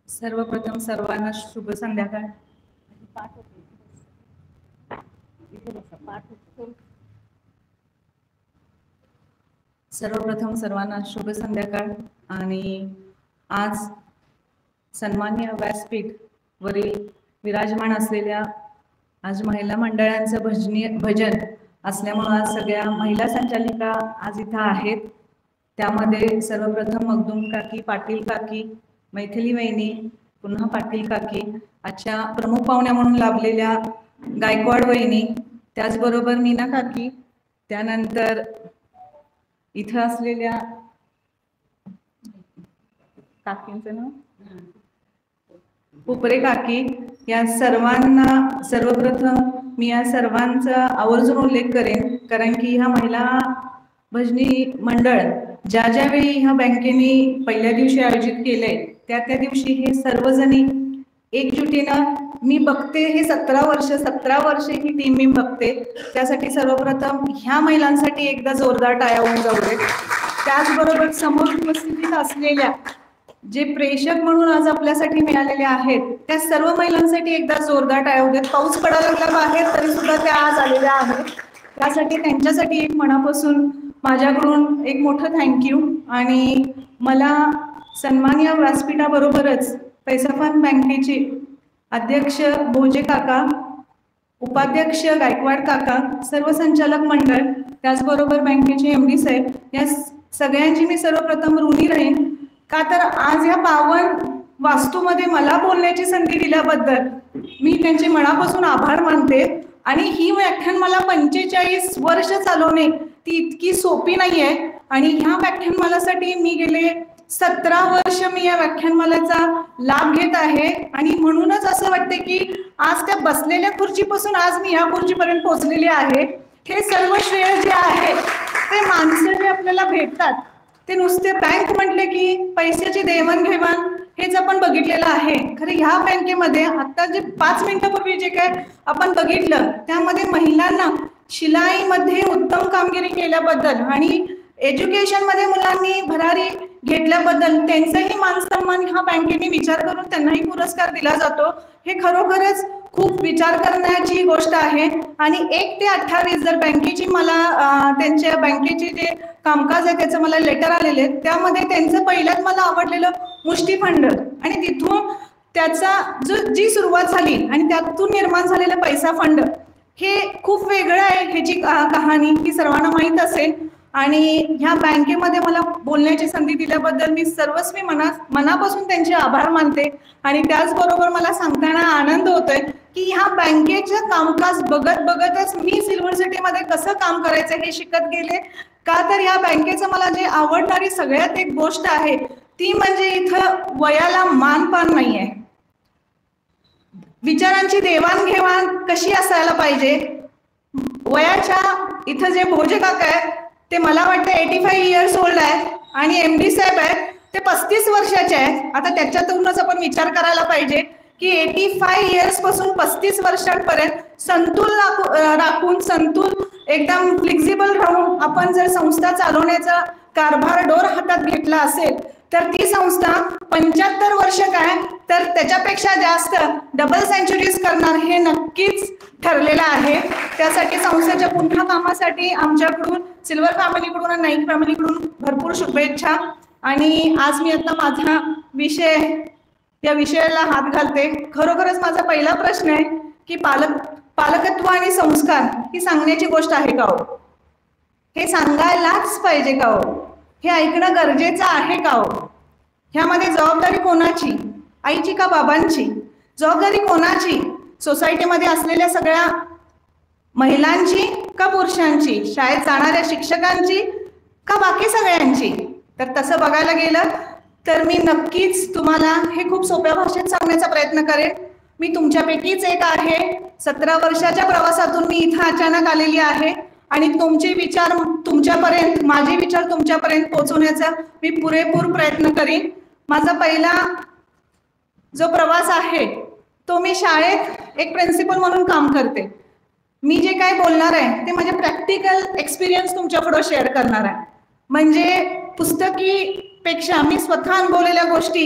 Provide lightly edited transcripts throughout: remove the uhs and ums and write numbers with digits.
सर्वप्रथम सर्वांना शुभ संध्याकाळ. सर्वप्रथम सर्वांना शुभ संध्याकाळ. आणि आज सन्मान्य व्यासपीठ वरील विराजमान असलेल्या आज महिला मंडळांचं भजन असल्यामुळे आज सगळ्या महिला संचालिका आज इथं आहेत. त्यामध्ये सर्वप्रथम मगदूम काकी, पाटील काकी, मैथिली वहिनी, पुन्हा पाटील काकी, आजच्या प्रमुख पाहुण्या म्हणून लाभलेल्या गायकवाड वहिनी, त्याचबरोबर मीना काकी, त्यानंतर इथं असलेल्या काकींचं नाव उपरे काकी, या सर्वांना सर्वप्रथम मी या सर्वांचा आवर्जून उल्लेख करेन, कारण की ह्या महिला भजनी मंडळ ज्या ज्यावेळी ह्या बँकेने पहिल्या दिवशी आयोजित केले त्या दिवशी हे सर्वजणी एकजुटीनं मी बघते. हे 17 वर्ष ही टीम मी बघते. त्यासाठी सर्वप्रथम ह्या महिलांसाठी एकदा जोरदार टाळ्या होऊन जाऊ दे. त्याचबरोबर समोर उपस्थितीत असलेल्या जे प्रेक्षक म्हणून आज आपल्यासाठी मिळालेले आहेत त्या सर्व महिलांसाठी एकदा जोरदार टाळ्या होऊ देत. पाऊस पडायला लागला बाहेर तरी सुद्धा त्या आज आलेल्या आहेत. त्यासाठी त्यांच्यासाठी एक मनापासून माझ्याकडून एक मोठं थँक्यू. आणि मला सन्मान्य व्यासपीठाबरोबरच पैसाफान बँकेचे अध्यक्ष भोजे काका, उपाध्यक्ष गायकवाड काका, सर्व संचालक मंडळ, त्याचबरोबर बँकेचे MD साहेब, या सगळ्यांची मी सर्वप्रथम ऋणी राहीन. का तर आज या पावन वास्तूमध्ये मला बोलण्याची संधी दिल्याबद्दल मी त्यांचे मनापासून आभार मानते. आणि ही व्याख्यानमाला 45 वर्ष चालवणे ती इतकी सोपी नाही आहे. आणि ह्या व्याख्यानमालासाठी मी गेले 17 वर्ष मी या व्याख्यानमालेचा लाभ घेत आहे. आणि म्हणूनच असं वाटते की आज त्या बसलेल्या खुर्चीपासून आज मी ह्या खुर्चीपर्यंत पोहोचलेली आहे. हे सर्व श्रेय जे आहे ते माणसं जे आपल्याला भेटतात ते नुसते बँक म्हटले की पैशाची देवाणघेवाण हेच आपण बघितलेलं आहे. खरं ह्या बँकेमध्ये आता जे 5 मिनिटापूर्वी जे काय आपण बघितलं त्यामध्ये महिलांना शिलाईमध्ये उत्तम कामगिरी केल्याबद्दल आणि एज्युकेशनमध्ये मुलांनी भरारी घेतल्याबद्दल त्यांचाही मानसन्मान ह्या बँकेने विचार करून त्यांनाही पुरस्कार दिला जातो. हे खरोखरच खूप विचार करण्याची गोष्ट आहे. आणि 1 ते 28 जर बँकेची मला त्यांच्या बँकेचे जे कामकाज आहे त्याचं मला लेटर आलेले त्यामध्ये त्यांचं पहिल्यात मला आवडलेलं मुष्टी फंड आणि तिथून त्याचा जी सुरुवात झाली आणि त्यातून निर्माण झालेलं पैसा फंड हे खूप वेगळं आहे. ह्याची कहाणी ही सर्वांना माहीत असेल. आणि ह्या बँकेमध्ये मला बोलण्याची संधी दिल्याबद्दल मी सर्वस्वी मनापासून त्यांचे आभार मानते. आणि त्याचबरोबर मला सांगताना आनंद होतोय की ह्या बँकेचं कामकाज बघतच मी सिल्वर सिटीमध्ये कसं काम करायचं हे शिकत गेले. का तर ह्या बँकेचं मला जे आवडणारी सगळ्यात एक गोष्ट आहे ती म्हणजे इथं वयाला मानपान नाही आहे. विचारांची देवाणघेवाण कशी असायला पाहिजे. वयाच्या इथं जे भोजे काका आहेत ते मला वाटतं 85 इयर्स ओल्ड आहे आणि MD साहेब आहेत ते 35 वर्षाचे आहेत. आता त्याच्यातूनच आपण विचार करायला पाहिजे की 85 इयर्स पासून 35 वर्षांपर्यंत संतुल राखून संतुल एकदम फ्लेक्झिबल राहून आपण जर संस्था चालवण्याचा कारभार डोर हातात घेतला असेल तर ती संस्था 75 वर्ष काय तर त्याच्यापेक्षा जास्त डबल सेंचुरीज करणार हे नक्कीच ठरलेलं आहे. त्यासाठी संस्थेच्या पुन्हा कामासाठी आमच्याकडून सिल्वर फॅमिलीकडून आणि नाईक फॅमिलीकडून भरपूर शुभेच्छा. आणि आज मी आता माझा विषय या विषयाला हात घालते. खरोखरच माझा पहिला प्रश्न आहे की पालकत्व आणि संस्कार ही सांगण्याची गोष्ट आहे का हो. हे सांगायलाच पाहिजे का हो. हे ऐकणं गरजेचं आहे का हो. ह्यामध्ये जबाबदारी कोणाची, आईची का बाबांची. जबाबदारी कोणाची, सोसायटीमध्ये असलेल्या सगळ्या महिलांची का पुरुषांची, शाळेत जाणाऱ्या शिक्षकांची का बाकी सगळ्यांची. तर तसं बघायला गेलं तर मी नक्कीच तुम्हाला हे खूप सोप्या भाषेत सांगण्याचा प्रयत्न करेन. मी तुमच्यापैकीच एक आहे. 17 वर्षाच्या प्रवासातून मी इथं अचानक आलेली आहे आणि तुमचे विचार तुमच्यापर्यंत, माझे विचार तुमच्यापर्यंत पोहोचवण्याचा मी पुरेपूर प्रयत्न करीन. माझा पहिला जो प्रवास आहे तो मी शाळेत एक प्रिन्सिपल म्हणून काम करते. मी जे काय बोलणार आहे ते माझे प्रॅक्टिकल एक्सपिरियन्स तुमच्यापुढे शेअर करणार आहे. म्हणजे पुस्तकी पेक्षा मी स्वतः अनुभवलेल्या गोष्टी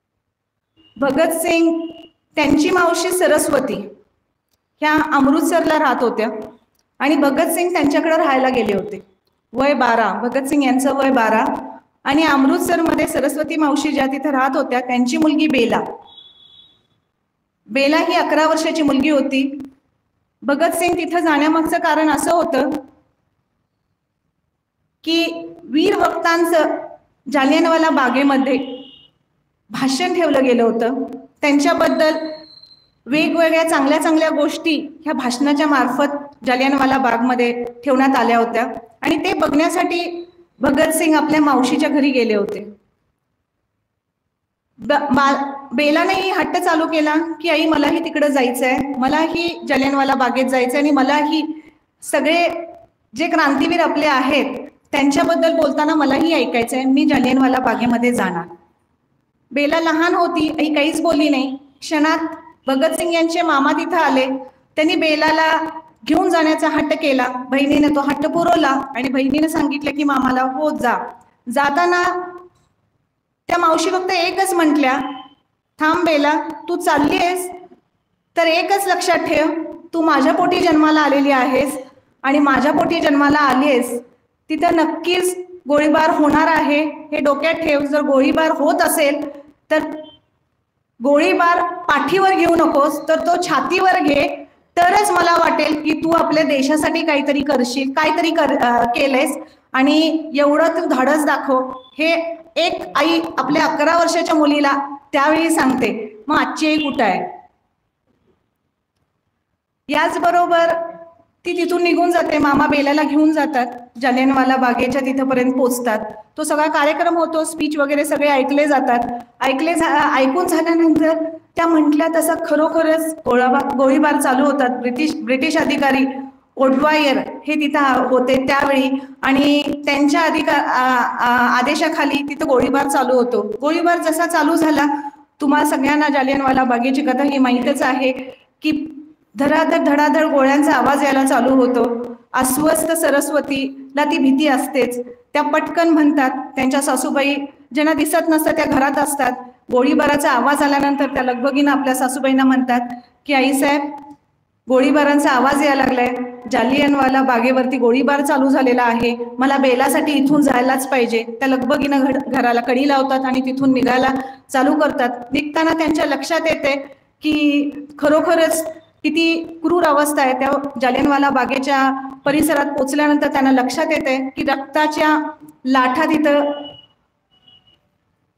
भगतसिंग त्यांची मावशी सरस्वती ह्या अमृतसरला राहत होत्या आणि भगतसिंग त्यांच्याकडे राहायला गेले होते. वय 12, भगतसिंग यांचं वय 12. आणि अमृतसरमध्ये सरस्वती मावशी ज्या तिथे राहत होत्या त्यांची मुलगी बेला ही 11 वर्षाची मुलगी होती. भगतसिंग तिथं जाण्यामागचं कारण असं होतं की वीर वक्तांचं जालियनवाला बागेमध्ये भाषण ठेवलं गेलं होतं. त्यांच्याबद्दल वेगवेगळ्या चांगल्या चांगल्या गोष्टी ह्या भाषणाच्या मार्फत जालियनवाला बागमध्ये ठेवण्यात आल्या होत्या आणि ते बघण्यासाठी भगतसिंग आपल्या मावशीच्या घरी गेले होते. बेलानेही हट्ट चालू केला की आई मलाही तिकडे जायचंय, मलाही जालियनवाला बागेत जायचंय आणि मलाही सगळे जे क्रांतीवीर आपले आहेत त्यांच्याबद्दल बोलताना मलाही ऐकायचंय, मी जालियनवाला बागेमध्ये जाणार. बेला लहान होती, आई काहीच बोलली नाही. क्षणात भगतसिंग यांचे मामा तिथं आले. त्यांनी बेलाला घेऊन जाण्याचा हट्ट केला. बहिणीने तो हट्ट पुरवला आणि बहिणीने सांगितलं की मामाला हो जा. जाताना त्या मावशी फक्त एकच म्हटल्या, थांब बेला, तू चालली आहेस तर एकच लक्षात ठेव, तू माझ्या पोटी जन्माला आलेली आहेस आणि माझ्या पोटी जन्माला आली आहेस तिथं नक्कीच गोळीबार होणार आहे, हे डोक्यात ठेव. जर गोळीबार होत असेल तर गोळीबार पाठीवर घेऊ नकोस, तर तो छातीवर घे, तरच मला वाटेल की तू आपल्या देशासाठी काहीतरी करशील, काहीतरी केलंयस आणि एवढं तू धाडस दाखव. हे एक आई आपल्या 11 वर्षाच्या मुलीला त्यावेळी सांगते. मग आजची आई कुठं आहे? याचबरोबर ती तिथून निघून जाते. मामा बेलाला घेऊन जातात, जालियनवाला बागेच्या तिथपर्यंत पोहोचतात. तो सगळा कार्यक्रम होतो, स्पीच वगैरे सगळे ऐकले जातात. ऐकून झाल्यानंतर त्या म्हटल्या तसं खरोखरच गोळीबार चालू होतात. ब्रिटिश अधिकारी ओडवायर हे तिथं होते त्यावेळी आणि त्यांच्या आदेशाखाली तिथं गोळीबार चालू होतो. गोळीबार जसा चालू झाला, तुम्हाला सगळ्यांना जालियनवाला बागेची कथा ही माहीतच आहे की धडाधड धडाधड गोळ्यांचा आवाज यायला चालू होतो. अस्वस्थ सरस्वतीला ती भीती असतेच. त्या पटकन म्हणतात, त्यांच्या सासूबाई ज्यांना दिसत नसतं त्या घरात असतात. गोळीबाराचा आवाज आल्यानंतर त्या लगबगीनं आपल्या सासूबाईंना म्हणतात की आईसाहेब, गोळीबारांचा आवाज यायला लागलाय, जालियनवाला बागेवरती गोळीबार चालू झालेला आहे, मला बेलासाठी इथून जायलाच पाहिजे. त्या लगबगीनं घराला कडी लावतात आणि तिथून निघायला चालू करतात. निघताना त्यांच्या लक्षात येते की खरोखरच किती क्रूर अवस्था आहे. त्या जालियनवाला बागेच्या परिसरात पोचल्यानंतर त्यांना लक्षात येते की रक्ताच्या लाठा तिथं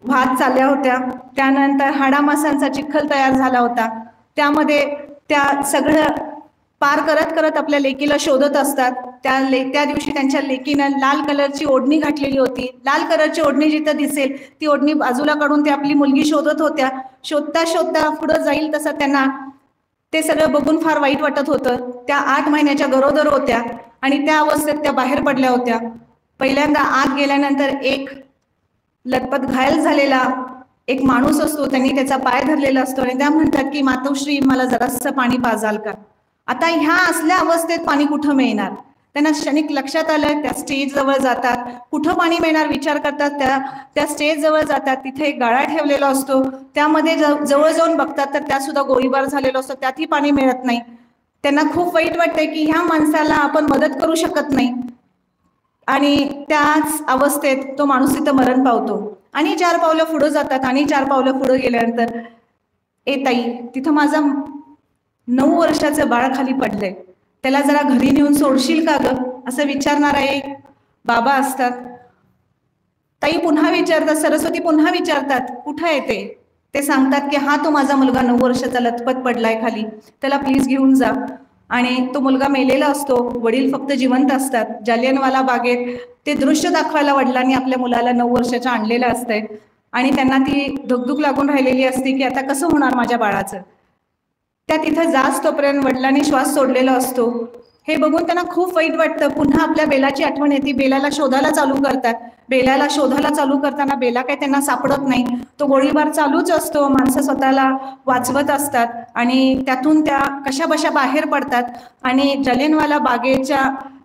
वाहत चालल्या होत्या. त्यानंतर हाडामासांचा चिखल तयार झाला होता. त्यामध्ये त्या सगळं पार करत करत आपल्या लेकीला शोधत असतात. त्या दिवशी त्यांच्या लेकीनं लाल कलरची ओढणी घातलेली होती. लाल कलरची ओढणी जिथं दिसेल ती ओढणी बाजूला काढून त्या आपली मुलगी शोधत होत्या. शोधता शोधता पुढं जाईल तसं त्यांना ते सगळं बघून फार वाईट वाटत होतं. त्या 8 महिन्याच्या गरोदर होत्या आणि त्या अवस्थेत त्या बाहेर पडल्या होत्या. पहिल्यांदा आत गेल्यानंतर एक लटपट घायल झालेला एक माणूस असतो, त्यांनी त्याचा पाय धरलेला असतो आणि त्या म्हणतात की मातोश्री, मला जरासं पाणी पाजाल का? आता ह्या असल्या अवस्थेत पाणी कुठं मिळणार? त्यांना क्षणिक लक्षात आलं. त्या स्टेज जवळ जातात. कुठं पाणी मिळणार विचार करतात. त्या स्टेज जवळ जातात. तिथे एक गाळा ठेवलेला असतो. त्यामध्ये जवळ जाऊन बघतात तर त्या सुद्धा गोळीबार झालेला असतो, त्यातही पाणी मिळत नाही. त्यांना खूप वाईट वाटतंय की ह्या माणसाला आपण मदत करू शकत नाही आणि त्याच अवस्थेत तो माणूस तिथं मरण पावतो. आणि 4 पावलं पुढं जातात आणि 4 पावलं पुढं गेल्यानंतर, ए ताई, तिथं माझा 9 वर्षाचं बाळ खाली पडलंय, त्याला जरा घरी नेऊन सोडशील का ग? असं विचारणारा एक बाबा असतात. ताई पुन्हा विचारतात, सरस्वती पुन्हा विचारतात, कुठं आहे ते? ते सांगतात की हा तो माझा मुलगा 9 वर्षाचा लथपथ पडलाय खाली, त्याला प्लीज घेऊन जा. आणि तो मुलगा मेलेला असतो, वडील फक्त जिवंत असतात. जालियनवाला बागेत ते दृश्य दाखवायला वडिलांनी आपल्या मुलाला 9 वर्षाच्या आणलेलं असतंय आणि त्यांना ती धुकधुक लागून राहिलेली असते की आता कसं होणार माझ्या बाळाचं. त्या तिथं जास्त तोपर्यंत वडिलांनी श्वास सोडलेला असतो. हे बघून त्यांना खूप वाईट वाटतं. पुन्हा आपल्या बेलाची आठवण येते. बेलाला शोधायला चालू करतात. बेलाला शोधायला चालू करताना बेला काही त्यांना सापडत नाही. तो गोळीबार चालूच असतो. माणसं स्वतःला वाचवत असतात आणि त्यातून त्या कशाबशा बाहेर पडतात आणि जालियनवाला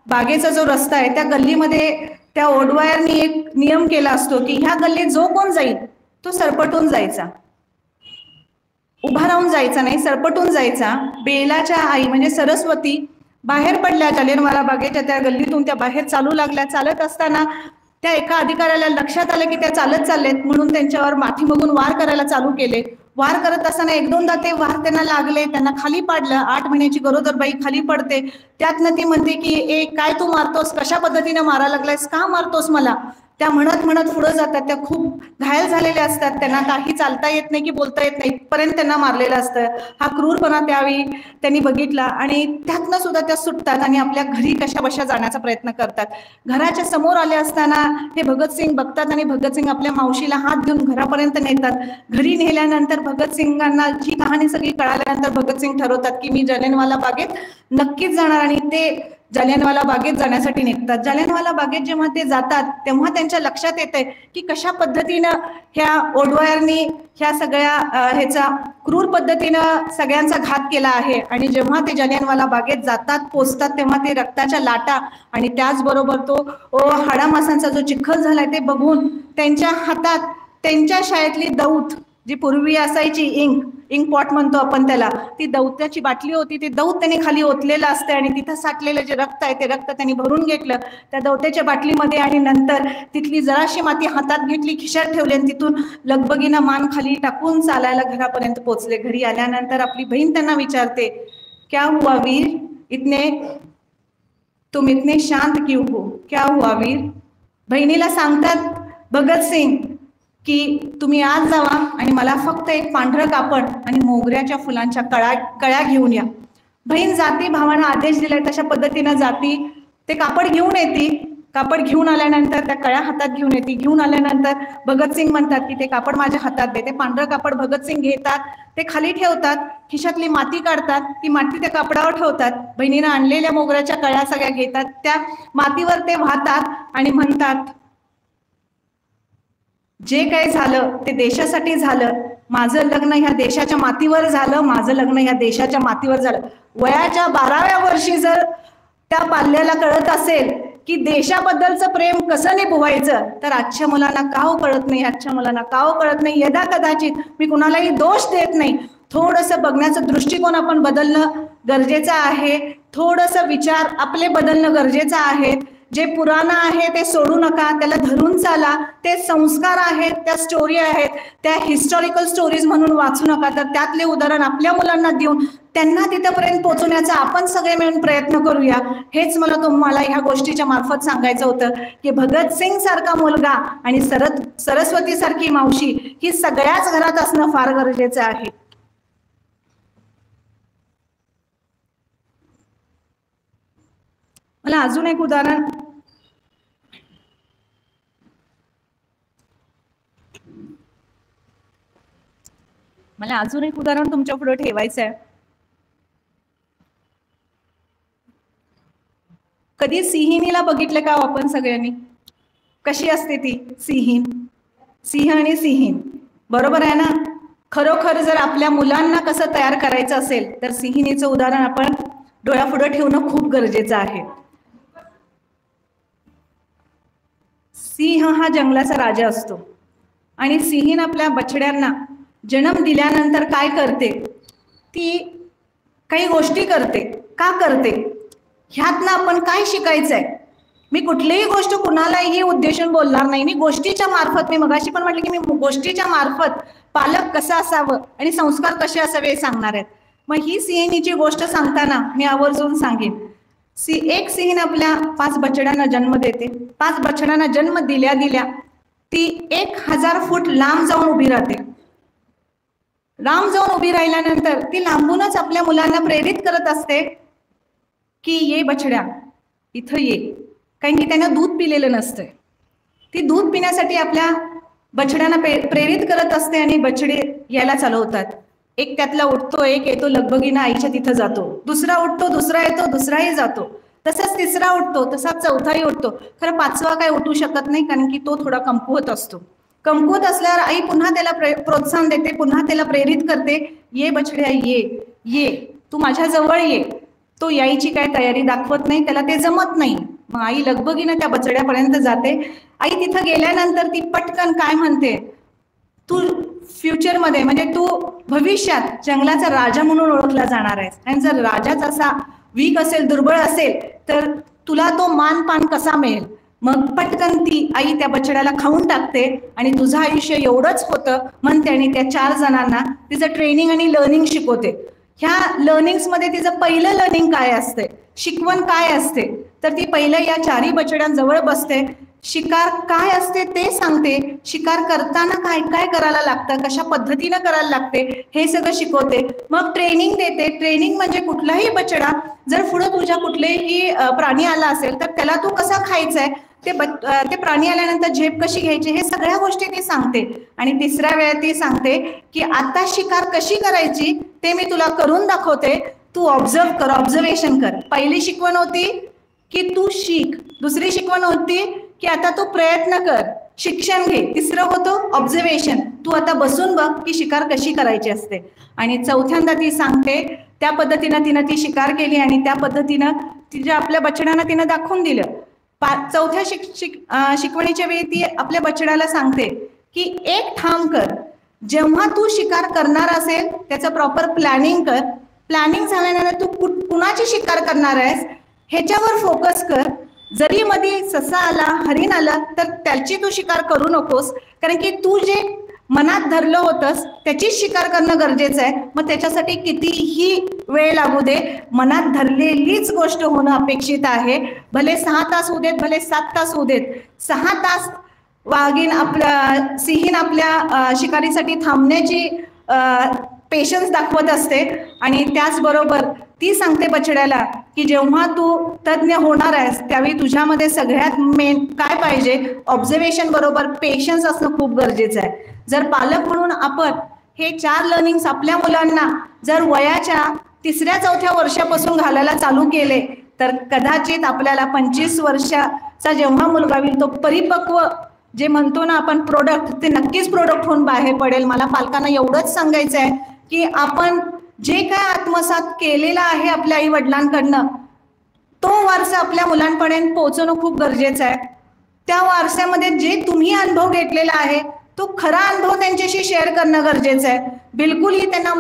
बागेचा जो रस्ता आहे त्या गल्लीमध्ये त्या ओडवायरनी एक नियम केला असतो की ह्या गल्लीत जो कोण जाईल तो सरपटून जायचा. उभा राहून जायचा नाही, सरपटून जायचा. बेलाच्या आई म्हणजे सरस्वती बाहेर पडल्या जालियनवाला बागेच्या त्या गल्लीतून, त्या बाहेर चालू लागल्या. चालत असताना त्या एका अधिकाऱ्याला लक्षात आलं की त्या चालत चाललेत, म्हणून त्यांच्यावर माथीमागून वार करायला चालू केले. वार करत असताना एक दोनदा ते वार त्यांना लागले, त्यांना खाली पाडलं. 8 महिन्याची गरोदर बाई खाली पडते. त्यातनं ती म्हणते की ए काय तू मारतोस, कशा पद्धतीने मारायला लागलायस, का मारतोस मला. त्या म्हणत म्हणत पुढे जातात. त्या खूप घायल झालेल्या असतात, त्यांना काही चालता येत नाही की बोलता येत नाही, इथपर्यंत त्यांना मारलेलं असतं. हा क्रूरपणा त्यावेळी त्यांनी बघितला आणि त्यातनं सुद्धा त्या सुटतात आणि आपल्या घरी कशा बशा जाण्याचा प्रयत्न करतात. घराच्या समोर आले असताना हे भगतसिंग बघतात आणि भगतसिंग आपल्या मावशीला हात घेऊन घरापर्यंत नेतात. घरी नेल्यानंतर भगतसिंगांना ही कहाणी सगळी कळाल्यानंतर भगतसिंग ठरवतात की मी जालियनवाला बागेत नक्कीच जाणार आणि ते जालियनवाला बागेत जाण्यासाठी निघतात. जालियनवाला बागेत जेव्हा ते जातात तेव्हा त्यांच्या लक्षात येते की कशा पद्धतीनं ह्या ओडवायरनी ह्या सगळ्या ह्याचा क्रूर पद्धतीनं सगळ्यांचा घात केला आहे. आणि जेव्हा ते जालियनवाला बागेत जातात, पोचतात, तेव्हा ते रक्ताच्या लाटा आणि त्याचबरोबर तो हाडामासांचा जो चिखल झालाय ते बघून त्यांच्या हातात त्यांच्या शाळेतली दौत, जी पूर्वी असायची इंक पॉट म्हणतो आपण त्याला, ती दौत्याची बाटली होती. ती दौत त्यांनी खाली ओतलेलं असते आणि तिथं साठलेलं जे रक्त आहे ते रक्त त्यांनी भरून घेतलं त्या दौत्याच्या बाटलीमध्ये आणि नंतर तिथली जराशी माती हातात घेतली, खिशात ठेवली आणि तिथून लगबगीनं मान खाली टाकून चालायला घरापर्यंत पोहोचले. घरी आल्यानंतर आपली बहीण त्यांना विचारते, क्या हुआ वीर, तुम इतने शांत क्यों हो, क्या हुआ वीर. बहिणीला सांगतात भगतसिंग की तुम्ही आज जावा आणि मला फक्त एक पांढरं कापड आणि मोगऱ्याच्या फुलांच्या कळ्या घेऊन या. बहीण जाती, भावानं आदेश दिलाय तशा पद्धतीनं जाती, ते कापड घेऊन येते. कापड घेऊन आल्यानंतर त्या कळ्या हातात घेऊन येते. घेऊन आल्यानंतर भगतसिंग म्हणतात की ते कापड माझ्या हातात दे. ते पांढरं कापड भगतसिंग घेतात, ते खाली ठेवतात, खिशातली माती काढतात, ती माती त्या कापडावर ठेवतात. बहिणीनं आणलेल्या मोगऱ्याच्या कळ्या सगळ्या घेतात, त्या मातीवर ते वाहतात आणि म्हणतात जे काही झालं ते देशासाठी झालं. माझं लग्न ह्या देशाच्या मातीवर झालं, माझं लग्न ह्या देशाच्या मातीवर झालं. वयाच्या 12व्या वर्षी जर त्या पाल्याला कळत असेल की देशाबद्दलचं प्रेम कसं निभवायचं, तर आजच्या मुलांना का हो कळत नाही, आजच्या मुलांना का हो कळत नाही. यदा कदाचित मी कुणालाही दोष देत नाही, थोडंसं बघण्याचं दृष्टिकोन आपण बदलणं गरजेचं आहे. थोडंसं विचार आपले बदलणं गरजेचं आहे. जे पुराण आहे ते सोडू नका, त्याला धरून चाला. ते संस्कार आहेत, त्या स्टोरी आहेत, त्या हिस्टॉरिकल स्टोरीज म्हणून वाचू नका. तर त्यातले उदाहरण आपल्या मुलांना देऊन त्यांना तिथपर्यंत पोहोचवण्याचा आपण सगळे मिळून प्रयत्न करूया. हेच मला तुम्हाला ह्या गोष्टीच्या मार्फत सांगायचं होतं की भगतसिंग सारखा मुलगा आणि सरस्वती सारखी मावशी ही सगळ्याच घरात असणं फार गरजेचं आहे. मला अजून एक उदाहरण तुमच्या पुढे ठेवायचं आहे. कधी सिंहिणीला बघितलं का आपण सगळ्यांनी? कशी असते ती सिंहीण? सिंह आणि सिंहीण, बरोबर आहे ना? खरोखर जर आपल्या मुलांना कसं तयार करायचं असेल तर सिंहिणीचं उदाहरण आपण डोळ्यापुढे ठेवणं खूप गरजेचं आहे. सिंह हा जंगलाचा राजा असतो आणि सिंहीण आपल्या बछड्यांना जन्म दिल्यानंतर काय करते, ती काही गोष्टी करते. का करते? ह्यातनं आपण काय शिकायचंय? मी कुठलीही गोष्ट कुणालाही उद्देशून बोलणार नाही. मी गोष्टीच्या मार्फत, मी मगाशी पण म्हटलं की मी गोष्टीच्या मार्फत पालक कसं असावं आणि संस्कार कसे असावे सांगणार आहेत. मग ही सिंहिणीची गोष्ट सांगताना मी आवर्जून सांगेन, एक सिंहीण आपल्या 5 बछड्यांना जन्म देते. 5 बछड्यांना जन्म दिल्या दिल्या ती 1000 फूट लांब जाऊन उभी राहते. लांब जाऊन उभी राहिल्यानंतर ती लांबूनच आपल्या मुलांना प्रेरित करत असते की ये बछड्या इथं ये, कारण की त्यांना दूध पिलेलं नसतंय. ती दूध पिण्यासाठी आपल्या बछड्यांना प्रेरित करत असते आणि बछडे यायला चालवतात. एक त्यातला उठतो, एक येतो, लगबगीनं आईच्या तिथं जातो. दुसरा उठतो, दुसरा येतो, दुसराही जातो. तसंच तिसरा उठतो, तसाच चौथाही उठतो. खरं 5वा काय उठू शकत नाही, कारण की तो थोडा कमकुवत असतो. कमकुवत असल्यावर आई पुन्हा त्याला प्रोत्साहन देते, पुन्हा त्याला प्रेरित करते, ये बछड्या ये ये, तू माझ्या जवळ ये. तो यायची काय तयारी दाखवत नाही, त्याला ते जमत नाही. मग आई लगबगीनं त्या बछड्यापर्यंत जाते. आई तिथं गेल्यानंतर ती पटकन काय म्हणते, तू फ्युचरमध्ये म्हणजे तू भविष्यात जंगलाचा राजा म्हणून ओळखला जाणार आहेस. आणि जर राजाच असा वीक असेल, दुर्बळ असेल, तर तुला तो मानपान कसा मिळेल. मग पटकन ती आई त्या बछड्याला खाऊन टाकते आणि तुझं आयुष्य एवढंच होतं म्हणते. आणि त्या 4 जणांना तिचं ट्रेनिंग आणि लर्निंग शिकवते. ह्या लर्निंग्समध्ये तिचं पहिलं लर्निंग काय असते, शिकवण काय असते, तर ती पहिलं या 4ही बछड्यांजवळ बसते, शिकार काय असते ते सांगते, शिकार करताना काय काय करायला लागतं, कशा पद्धतीनं करायला लागते हे सगळं शिकवते. मग ट्रेनिंग देते. ट्रेनिंग म्हणजे कुठलाही बछडा जर पुढे तुझ्या कुठलेही प्राणी आला असेल तर त्याला तू कसा खायचा आहे, ते प्राणी आल्यानंतर झेप कशी घ्यायची, हे सगळ्या गोष्टी ती सांगते. आणि तिसऱ्या वेळेत ती सांगते की आता शिकार कशी करायची ते मी तुला करून दाखवते, तू ऑब्झर्व कर, ऑब्झर्वेशन कर. पहिली शिकवण होती की तू शिक. दुसरी शिकवण होती की आता तू प्रयत्न कर, शिक्षण घे. तिसरं होतं ऑब्झर्वेशन, तू आता बसून बघ की शिकार कशी करायची असते. आणि चौथ्यांदा ती सांगते त्या पद्धतीनं तिनं ती शिकार केली आणि त्या पद्धतीनं तिच्या आपल्या बछड्यांना तिनं दाखवून दिलं. चौथ्या शिकवणीच्या वेळी ती आपल्या बछड्याला सांगते की एक ठाम कर, जेव्हा तू शिकार करणार असेल त्याचं प्रॉपर प्लॅनिंग कर. प्लॅनिंग झाल्यानंतर तू कुणाची शिकार करणार आहेस ह्याच्यावर फोकस कर. जरी मध्ये ससा आला, हरिण आला तर त्याची तू शिकार करू नकोस, कारण की तू जे मनात धरलं होतंस त्याचीच शिकार करणं गरजेचं आहे. मग त्याच्यासाठी कितीही वेळ लागू दे, मनात धरलेलीच गोष्ट होणं अपेक्षित आहे. भले 6 तास होऊ देत, भले 7 तास होऊ देत. 6 तास सिंहीण आपल्या शिकारीसाठी थांबण्याची पेशन्स दाखवत असते. आणि त्याचबरोबर ती सांगते बछड्याला की जेव्हा तू तज्ञ होणार आहेस त्यावेळी तुझ्यामध्ये सगळ्यात मेन काय पाहिजे, ऑब्झर्वेशन बरोबर पेशन्स असणं खूप गरजेचं आहे. जर पालक म्हणून आपण हे 4 लर्निंग्स आपल्या मुलांना जर वयाच्या 3ऱ्या-4थ्या वर्षापासून घालायला चालू केले तर कदाचित आपल्याला 25 वर्षाचा जेव्हा मुलगा होईल तो परिपक्व जे म्हणतो ना आपण प्रोडक्ट, ते नक्कीच प्रोडक्ट होऊन बाहेर पडेल. मला पालकांना एवढंच सांगायचं आहे की आपण जे काय आत्मसात केलेलं आहे आपल्या आई वडिलांकडनं तो वारसा आपल्या मुलांपर्यंत पोहोचवणं खूप गरजेचं आहे. त्या वारसामध्ये जे तुम्ही अनुभव घेतलेला आहे तो खरा अनुभव त्यांच्याशी शेअर करणं गरजेचं आहे. बिलकुलही त्यांना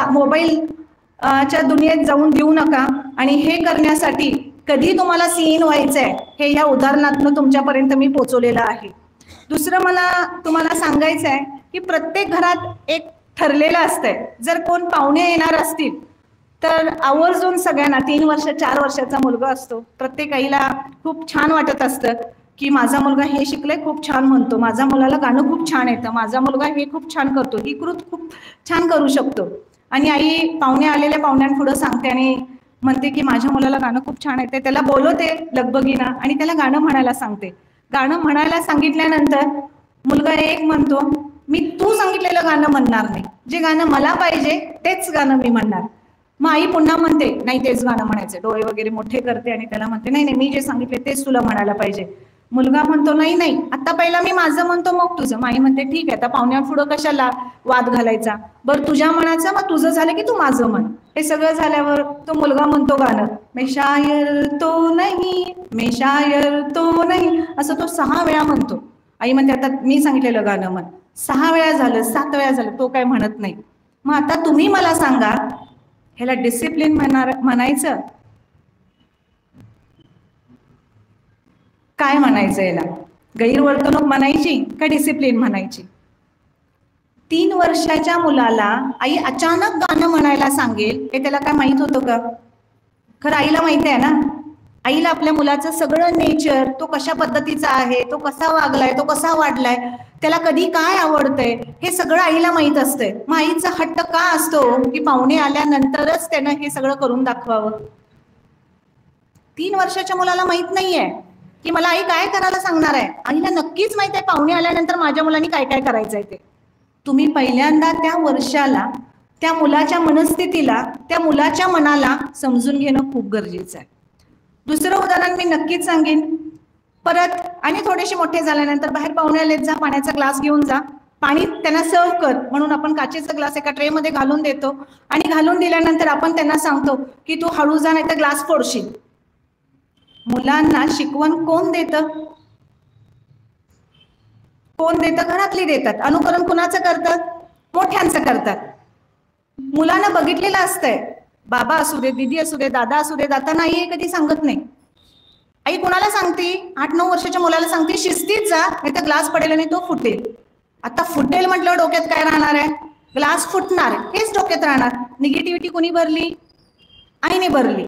मोबाईलच्या दुनियेत जाऊन देऊ नका. आणि हे करण्यासाठी कधी तुम्हाला सिंहीण व्हायचं आहे हे या उदाहरणातून तुमच्यापर्यंत मी पोहोचवलेलं आहे. दुसरं मला तुम्हाला सांगायचं आहे की प्रत्येक घरात एक ठरलेलं असतंय, जर कोण पाहुणे येणार असतील तर आवर्जून सगळ्यांना 3 वर्ष 4 वर्षाचा मुलगा असतो, प्रत्येक आईला खूप छान वाटत असतं की माझा मुलगा हे शिकलाय, खूप छान म्हणतो, माझ्या मुलाला गाणं खूप छान येतं, माझा मुलगा हे खूप छान करतो, ही कृत खूप छान करू शकतो. आणि आई पाहुणे आलेल्या पाहुण्यांपुढं सांगते आणि म्हणते की माझ्या मुलाला गाणं खूप छान येते, त्याला बोलवते लगबगीनं आणि त्याला गाणं म्हणायला सांगते. गाणं म्हणायला सांगितल्यानंतर मुलगा एक म्हणतो, मी तू सांगितलेलं गाणं म्हणणार नाही, जे गाणं मला पाहिजे तेच गाणं मी म्हणणार. मग आई पुन्हा म्हणते नाही तेच गाणं म्हणायचं, डोळे वगैरे मोठे करते आणि त्याला म्हणते नाही नाही मी जे सांगितले तेच तुला म्हणायला पाहिजे. मुलगा म्हणतो नाही नाही आता पहिला मी माझं म्हणतो मग तुझं. माई म्हणते ठीक आहे, आता पाहुण्यांपुढं कशाला वाद घालायचा, बरं तुझ्या म्हणायचं, मग तुझं झालं की तू माझं म्हण. हे सगळं झाल्यावर तो मुलगा म्हणतो गाणं, मैं शायर तो नहीं, मैं शायर तो नहीं, असं तो 6 वेळा म्हणतो. आई म्हणते आता मी सांगितलेलं गाणं म्हण. 6 वेळा झालं, 7 वेळा झालं, तो काय म्हणत नाही. मग आता तुम्ही मला सांगा ह्याला डिसिप्लिन म्हणायचं काय म्हणायचं, याला गैरवर्तणूक म्हणायची का डिसिप्लिन म्हणायची? 3 वर्षाच्या मुलाला आई अचानक गाणं म्हणायला सांगेल हे त्याला काय माहित होतं का? खरं आईला माहिती आहे ना, आईला आपल्या मुलाचं सगळं नेचर, तो कशा पद्धतीचा आहे, तो कसा वागलाय, तो कसा वाढलाय, त्याला कधी काय आवडतंय हे सगळं आईला माहित असतंय. मग आईचा हट्ट का असतो की पाहुणे आल्यानंतरच त्यानं हे सगळं करून दाखवावं? 3 वर्षाच्या मुलाला माहित नाहीये की मला आई काय करायला सांगणार आहे. आईला नक्कीच माहित आहे पाहुणे आल्यानंतर माझ्या मुलांनी काय काय करायचंय ते. तुम्ही पहिल्यांदा त्या वर्षाला, त्या मुलाच्या मनस्थितीला, त्या मुलाच्या मनाला समजून घेणं खूप गरजेचं आहे. दुसरं उदाहरण मी नक्कीच सांगेन. परत आणि थोडेसे मोठे झाल्यानंतर बाहेर पाहुणे आलेत, जा पाण्याचा ग्लास घेऊन जा, पाणी त्यांना सर्व कर म्हणून आपण काचेचा ग्लास एका ट्रे मध्ये घालून देतो आणि घालून दिल्यानंतर आपण त्यांना सांगतो की तू हळू जा नाही तर ग्लास फोडशील. मुलांना शिकवण कोण देतं? कोण देतं? घरातली देतात. अनुकरण कुणाचं करतात? मोठ्यांचं करतात. मुलांना बघितलेलं असतंय, बाबा असू दे, दीदी असू दे, दादा असू दे, दादा नाही कधी सांगत नाही. आई कुणाला सांगते? 8-9 वर्षाच्या मुलाला सांगते, शिस्तीत जा नाही तर ग्लास पडेल आणि तो फुटेल. आता फुटेल म्हटलं डोक्यात काय राहणार आहे? ग्लास फुटणार, हेच डोक्यात राहणार. निगेटिव्हिटी कोणी भरली? आईने भरली.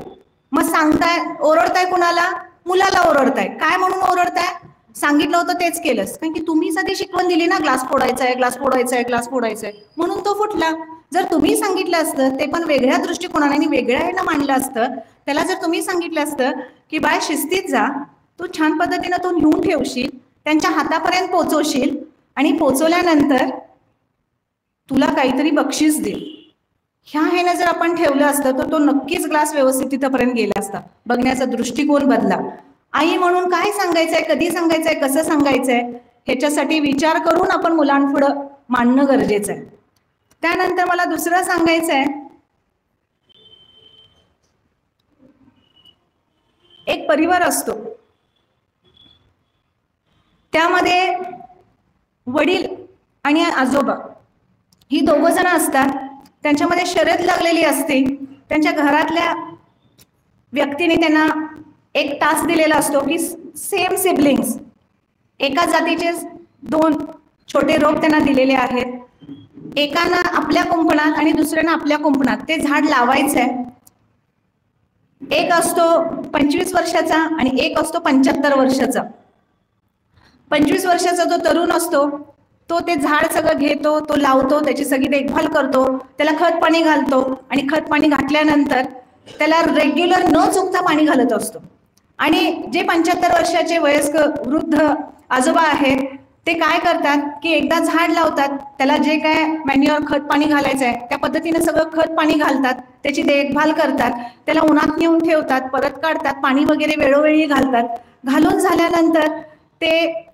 मग सांगताय, ओरडताय कुणाला? मुलाला ओरडताय. काय म्हणून ओरडताय? सांगितलं होतं तेच केलंस. कारण की तुम्ही आधी शिकवण दिली ना, ग्लास फोडायचा आहे, ग्लास फोडायचा आहे, ग्लास फोडायचा आहे, म्हणून तो फुटला. जर तुम्ही सांगितलं असतं, ते पण वेगळ्या दृष्टिकोनाने आणि वेगळ्या ह्यानं मांडलं असतं, त्याला जर तुम्ही सांगितलं असतं की बाय शिस्तीत जा, तू छान पद्धतीनं तो नेऊन ठेवशील, त्यांच्या हातापर्यंत पोचवशील आणि पोचवल्यानंतर तुला काहीतरी बक्षीस देईल, ह्या ह्यानं जर आपण ठेवलं असतं तर तो नक्कीच ग्लास व्यवस्थित तिथपर्यंत गेला असता. बघण्याचा दृष्टिकोन बदला. आई म्हणून काय सांगायचंय, कधी सांगायचंय, कसं सांगायचंय, ह्याच्यासाठी विचार करून आपण मुलांपुढं मांडणं गरजेचं आहे. त्यानंतर मला दुसरं सांगायचंय, एक परिवार असतो, त्यामध्ये वडील आणि आजोबा ही दोघं जण असतात. त्यांच्यामध्ये शर्यत लागलेली असते. त्यांच्या घरातल्या व्यक्तीने त्यांना एक टास्क दिलेला असतो की सेम सिबलिंग्स, एका जातीचे 2 छोटे रोप त्यांना दिलेले आहेत. एकानं आपल्या कुंपणात आणि दुसऱ्यानं आपल्या कुंपणात ते झाड लावायचं आहे. एक असतो 25 वर्षाचा आणि एक असतो 75 वर्षाचा. 25 वर्षाचा जो तरुण असतो तो ते झाड सगळं घेतो, तो लावतो, त्याची सगळी देखभाल करतो, त्याला खत पाणी घालतो आणि खत पाणी घातल्यानंतर त्याला रेग्युलर न चुकता पाणी घालत असतो. आणि जे 75 वर्षाचे वयस्क वृद्ध आजोबा आहेत ते काय करतात की एकदा झाड लावतात, त्याला जे काय मॅन्युअर खत पाणी घालायचं आहे त्या पद्धतीने सगळं खत पाणी घालतात, त्याची देखभाल करतात, त्याला उन्हात नेऊन ठेवतात, परत काढतात, पाणी वगैरे वेळोवेळी घालतात. घालून झाल्यानंतर ते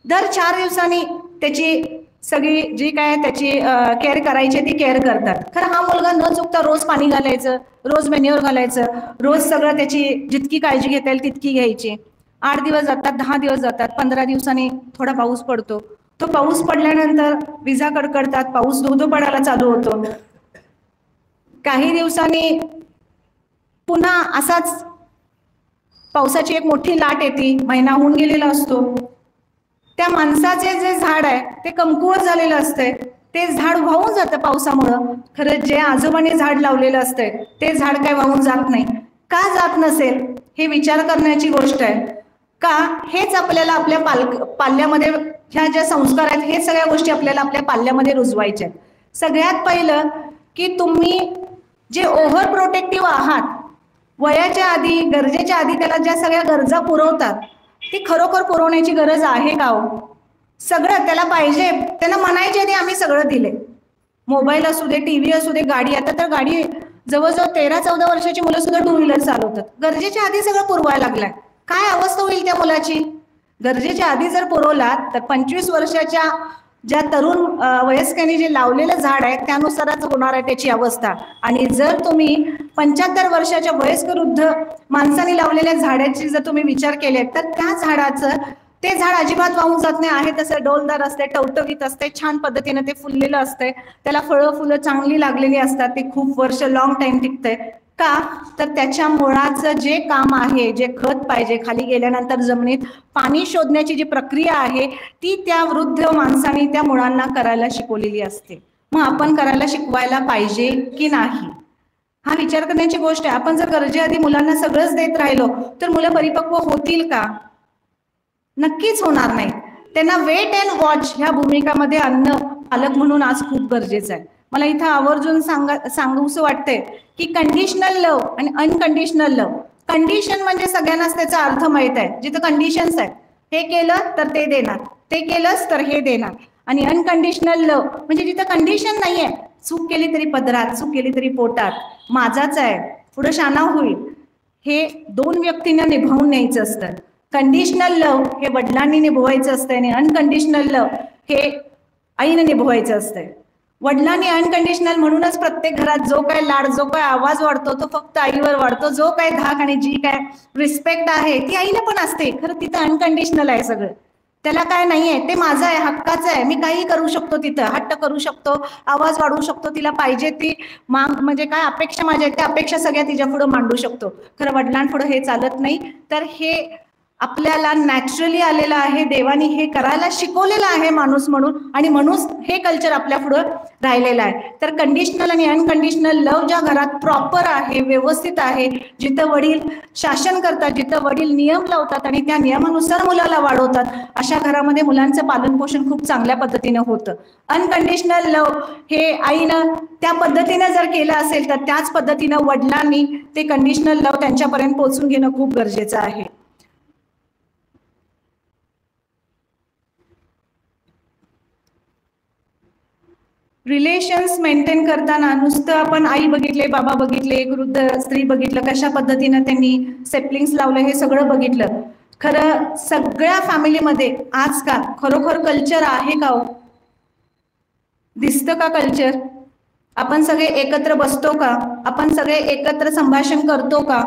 दर 4 दिवसांनी त्याची सगळी जी काय त्याची केअर करायची ती केअर करतात. खरं हा मुलगा न चुकता रोज पाणी घालायचं, रोज मॅन्युअर घालायचं, रोज सगळं त्याची जितकी काळजी घेता येईल तितकी घ्यायची. 8 दिवस जातात, 10 दिवस जातात, 15 दिवसांनी थोडा पाऊस पडतो. तो पाऊस पडल्यानंतर विजा कडकडतात, पाऊस धो पडायला चालू होतो. काही दिवसांनी पुन्हा असाच पावसाची एक मोठी लाट येते, महिना होऊन गेलेला असतो. त्या माणसाचे जे झाड आहे ते कमकुवत झालेलं असतंय, ते झाड वाहून जातं पावसामुळं. खरं जे आजोबाने झाड लावलेलं असतंय ते झाड काय वाहून जात नाही. का जात नसेल हे विचार करण्याची गोष्ट आहे. का? हेच आपल्याला आपल्या पाल्यामध्ये ह्या ज्या संस्कार आहेत हे सगळ्या गोष्टी आपल्याला आपल्या पाल्यामध्ये रुजवायच्या आहेत. सगळ्यात पहिलं की तुम्ही जे ओव्हर प्रोटेक्टिव्ह आहात, वयाच्या आधी गरजेच्या आधी त्याला ज्या सगळ्या गरजा पुरवतात ती खरोखर पुरवण्याची गरज आहे का हो? सगळं त्याला पाहिजे, त्यांना म्हणायचे आधी आम्ही सगळं दिले. मोबाईल असू दे, टीव्ही असू दे, गाडी. आता तर गाडी जवळजवळ 13-14 वर्षाची मुलं सुद्धा 2 व्हीलर चालवतात. गरजेच्या आधी सगळं पुरवायला लागलाय. काय अवस्था होईल त्या मुलाची? गरजेच्या आधी जर पुरवलात तर 25 वर्षाच्या ज्या तरुण वयस्कांनी जे लावलेलं झाड आहे त्यानुसारच होणार आहे त्याची अवस्था. आणि जर तुम्ही 75 वर्षाच्या वयस्क वृद्ध माणसाने लावलेल्या झाडाची जर तुम्ही विचार केले तर त्या झाडाचं ते झाड अजिबात वाहून जात नाही. आहे तसं डौलदार असते, टवटवीत असते, छान पद्धतीने ते फुललेलं असते, त्याला फळं फुलं चांगली लागलेली असतात, ते खूप वर्ष लॉंग टाइम टिकतंय. का? तर त्याच्या मुळाचं जे काम आहे, जे खत पाहिजे, खाली गेल्यानंतर जमिनीत पाणी शोधण्याची जी प्रक्रिया आहे ती त्या वृद्ध माणसाने त्या मुळांना करायला शिकवलेली असते. मग आपण करायला शिकवायला पाहिजे की नाही हा विचार करण्याची गोष्ट आहे. आपण जर गरजेआधी मुलांना सगळंच देत राहिलो तर मुलं परिपक्व होतील का? नक्कीच होणार नाही. त्यांना वेट अँड वॉच ह्या भूमिकामध्ये आणणं पालक म्हणून आज खूप गरजेचं आहे. मला इथं आवर्जून सांगूसं वाटतंय की कंडिशनल लव आणि अनकंडिशनल लव. कंडिशन म्हणजे सगळ्यांनाच त्याचा अर्थ माहित आहे. जिथं कंडिशन्स आहेत, हे केलं तर ते देणार, ते केलंच तर हे देणार. आणि अनकंडिशनल लव म्हणजे जिथं कंडिशन नाहीये, चूक केली तरी पदरात, चूक केली तरी पोटात, माझाच आहे, पुढे शाना होईल, हे 2 व्यक्तींना निभावून न्यायचं असतं. कंडिशनल लव हे वडिलांनी निभवायचं असतंय आणि अनकंडिशनल लव हे आईने निभवायचं असतंय. वडिलांनी अनकंडिशनल म्हणूनच प्रत्येक घरात जो काय लाड, जो काय आवाज वाढतो तो फक्त आईवर वाढतो. जो काय धाक आणि जी काय रिस्पेक्ट आहे ती आईला पण असते. खरं तिथं अनकंडिशनल आहे सगळं. त्याला काय नाहीये, ते माझं आहे, हक्काचं आहे, मी काही करू शकतो, तिथं हट्ट करू शकतो, आवाज वाढवू शकतो, तिला पाहिजे ती माग म्हणजे काय अपेक्षा माझ्या त्या अपेक्षा सगळ्या तिच्या पुढे मांडू शकतो. खरं वडिलांपुढे हे चालत नाही. तर हे आपल्याला नॅचरली आलेलं आहे, देवानी हे करायला शिकवलेलं आहे माणूस म्हणून, आणि म्हणून हे कल्चर आपल्या पुढं राहिलेलं आहे. तर कंडिशनल आणि अनकंडिशनल लव ज्या घरात प्रॉपर आहे, व्यवस्थित आहे, जिथं वडील शासन करतात, जिथं वडील नियम लावतात आणि त्या नियमानुसार मुलाला वाढवतात, अशा घरामध्ये मुलांचं पालनपोषण खूप चांगल्या पद्धतीनं होतं. अनकंडिशनल लव हे आईनं त्या पद्धतीनं जर केलं असेल तर त्याच पद्धतीनं वडिलांनी ते कंडिशनल लव त्यांच्यापर्यंत पोहोचून घेणं खूप गरजेचं आहे. रिलेशन्स मेंटेन करताना नुसतं आपण आई बघितले, बाबा बघितले, एक वृद्ध स्त्री बघितलं, कशा पद्धतीनं त्यांनी सेपलिंग्स लावलं हे सगळं बघितलं. खरं सगळ्या फॅमिलीमध्ये आजकाल खरोखर कल्चर आहे का हो? दिसतं का कल्चर? आपण सगळे एकत्र बसतो का? आपण सगळे एकत्र संभाषण करतो का?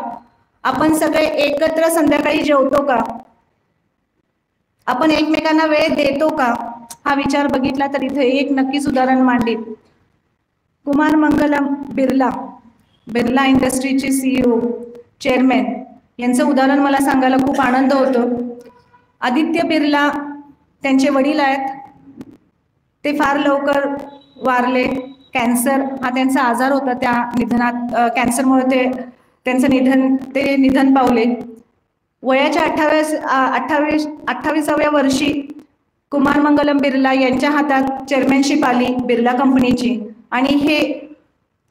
आपण सगळे एकत्र संध्याकाळी जेवतो का? आपण एकमेकांना वेळ देतो का? हा विचार बघितला तर इथे एक नक्कीच उदाहरण मांडेल. कुमार मंगलम बिर्ला, बिर्ला इंडस्ट्रीचे CEO चेअरमॅन यांचं उदाहरण मला सांगायला खूप आनंद होतो. आदित्य बिर्ला त्यांचे वडील आहेत, ते फार लवकर वारले. कॅन्सर हा त्यांचा आजार होता, त्या निधनात कॅन्सरमुळे त्यांचं निधन पावले. वयाच्या 28व्या वर्षी कुमार मंगलम बिर्ला यांच्या हातात चेअरमॅनशिप आली बिर्ला कंपनीची, आणि हे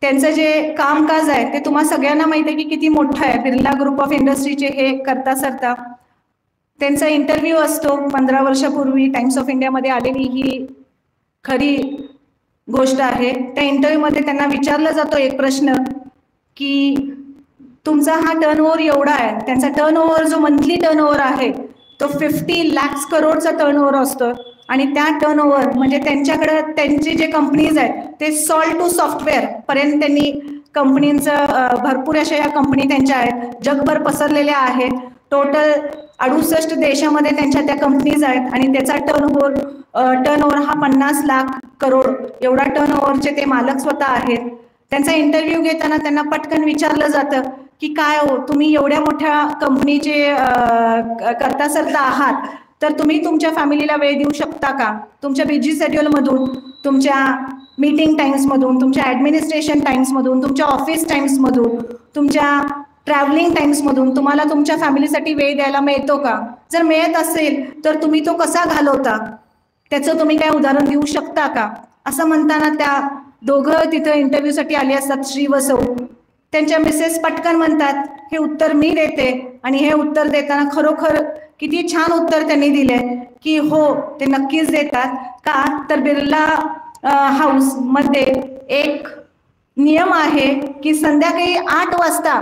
त्यांचं जे कामकाज आहे ते तुम्हा सगळ्यांना माहिती आहे की किती मोठं आहे. बिर्ला ग्रुप ऑफ इंडस्ट्रीचे हे करता सरता त्यांचा इंटरव्ह्यू असतो. 15 वर्षापूर्वी टाइम्स ऑफ इंडियामध्ये आलेली ही खरी गोष्ट आहे. त्या इंटरव्ह्यूमध्ये त्यांना विचारला जातो एक प्रश्न की तुमचा हा टर्नओव्हर एवढा आहे, त्यांचा टर्नओव्हर जो मंथली टर्नओव्हर आहे तो 50 लाख करोडचा टर्नओव्हर असतो, आणि त्या टर्नओव्हर म्हणजे त्यांच्याकडे त्यांचे जे कंपनीज आहेत ते सॉल्ट टू सॉफ्टवेअर पर्यंत त्यांनी कंपनींचं भरपूर अशा या कंपनी त्यांच्या आहेत, जगभर पसरलेल्या आहेत. टोटल 68 देशामध्ये त्यांच्या त्या कंपनीज आहेत, आणि त्याचा टर्नओव्हर हा 50 लाख करोड एवढा टर्नओव्हरचे ते मालक स्वतः आहेत. त्यांचा इंटरव्ह्यू घेताना त्यांना पटकन विचारलं जातं की काय हो, तुम्ही एवढ्या मोठ्या कंपनीचे करता सरता आहात, तर तुम्ही तुमच्या फॅमिलीला वेळ देऊ शकता का? तुमच्या बिझी शेड्यूलमधून, तुमच्या मीटिंग टाइम्समधून, तुमच्या ॲडमिनिस्ट्रेशन टाइम्समधून, तुमच्या ऑफिस टाइम्समधून, तुमच्या ट्रॅव्हलिंग टाइम्समधून तुम्हाला तुमच्या फॅमिलीसाठी वेळ द्यायला मिळतो का? जर मिळत असेल तर तुम्ही तो कसा घालवता, त्याचं तुम्ही काय उदाहरण देऊ शकता का? असं म्हणताना त्या दोघं तिथं इंटरव्ह्यूसाठी आले असतात, श्री व सौ. त्यांच्या मिसेस पटकन म्हणतात हे उत्तर मी देते, आणि हे उत्तर देताना खरोखर किती छान उत्तर त्यांनी दिले की हो, ते नक्कीच देतात. का तर बिर्ला हाऊस मध्ये एक नियम आहे की संध्याकाळी 8 वाजता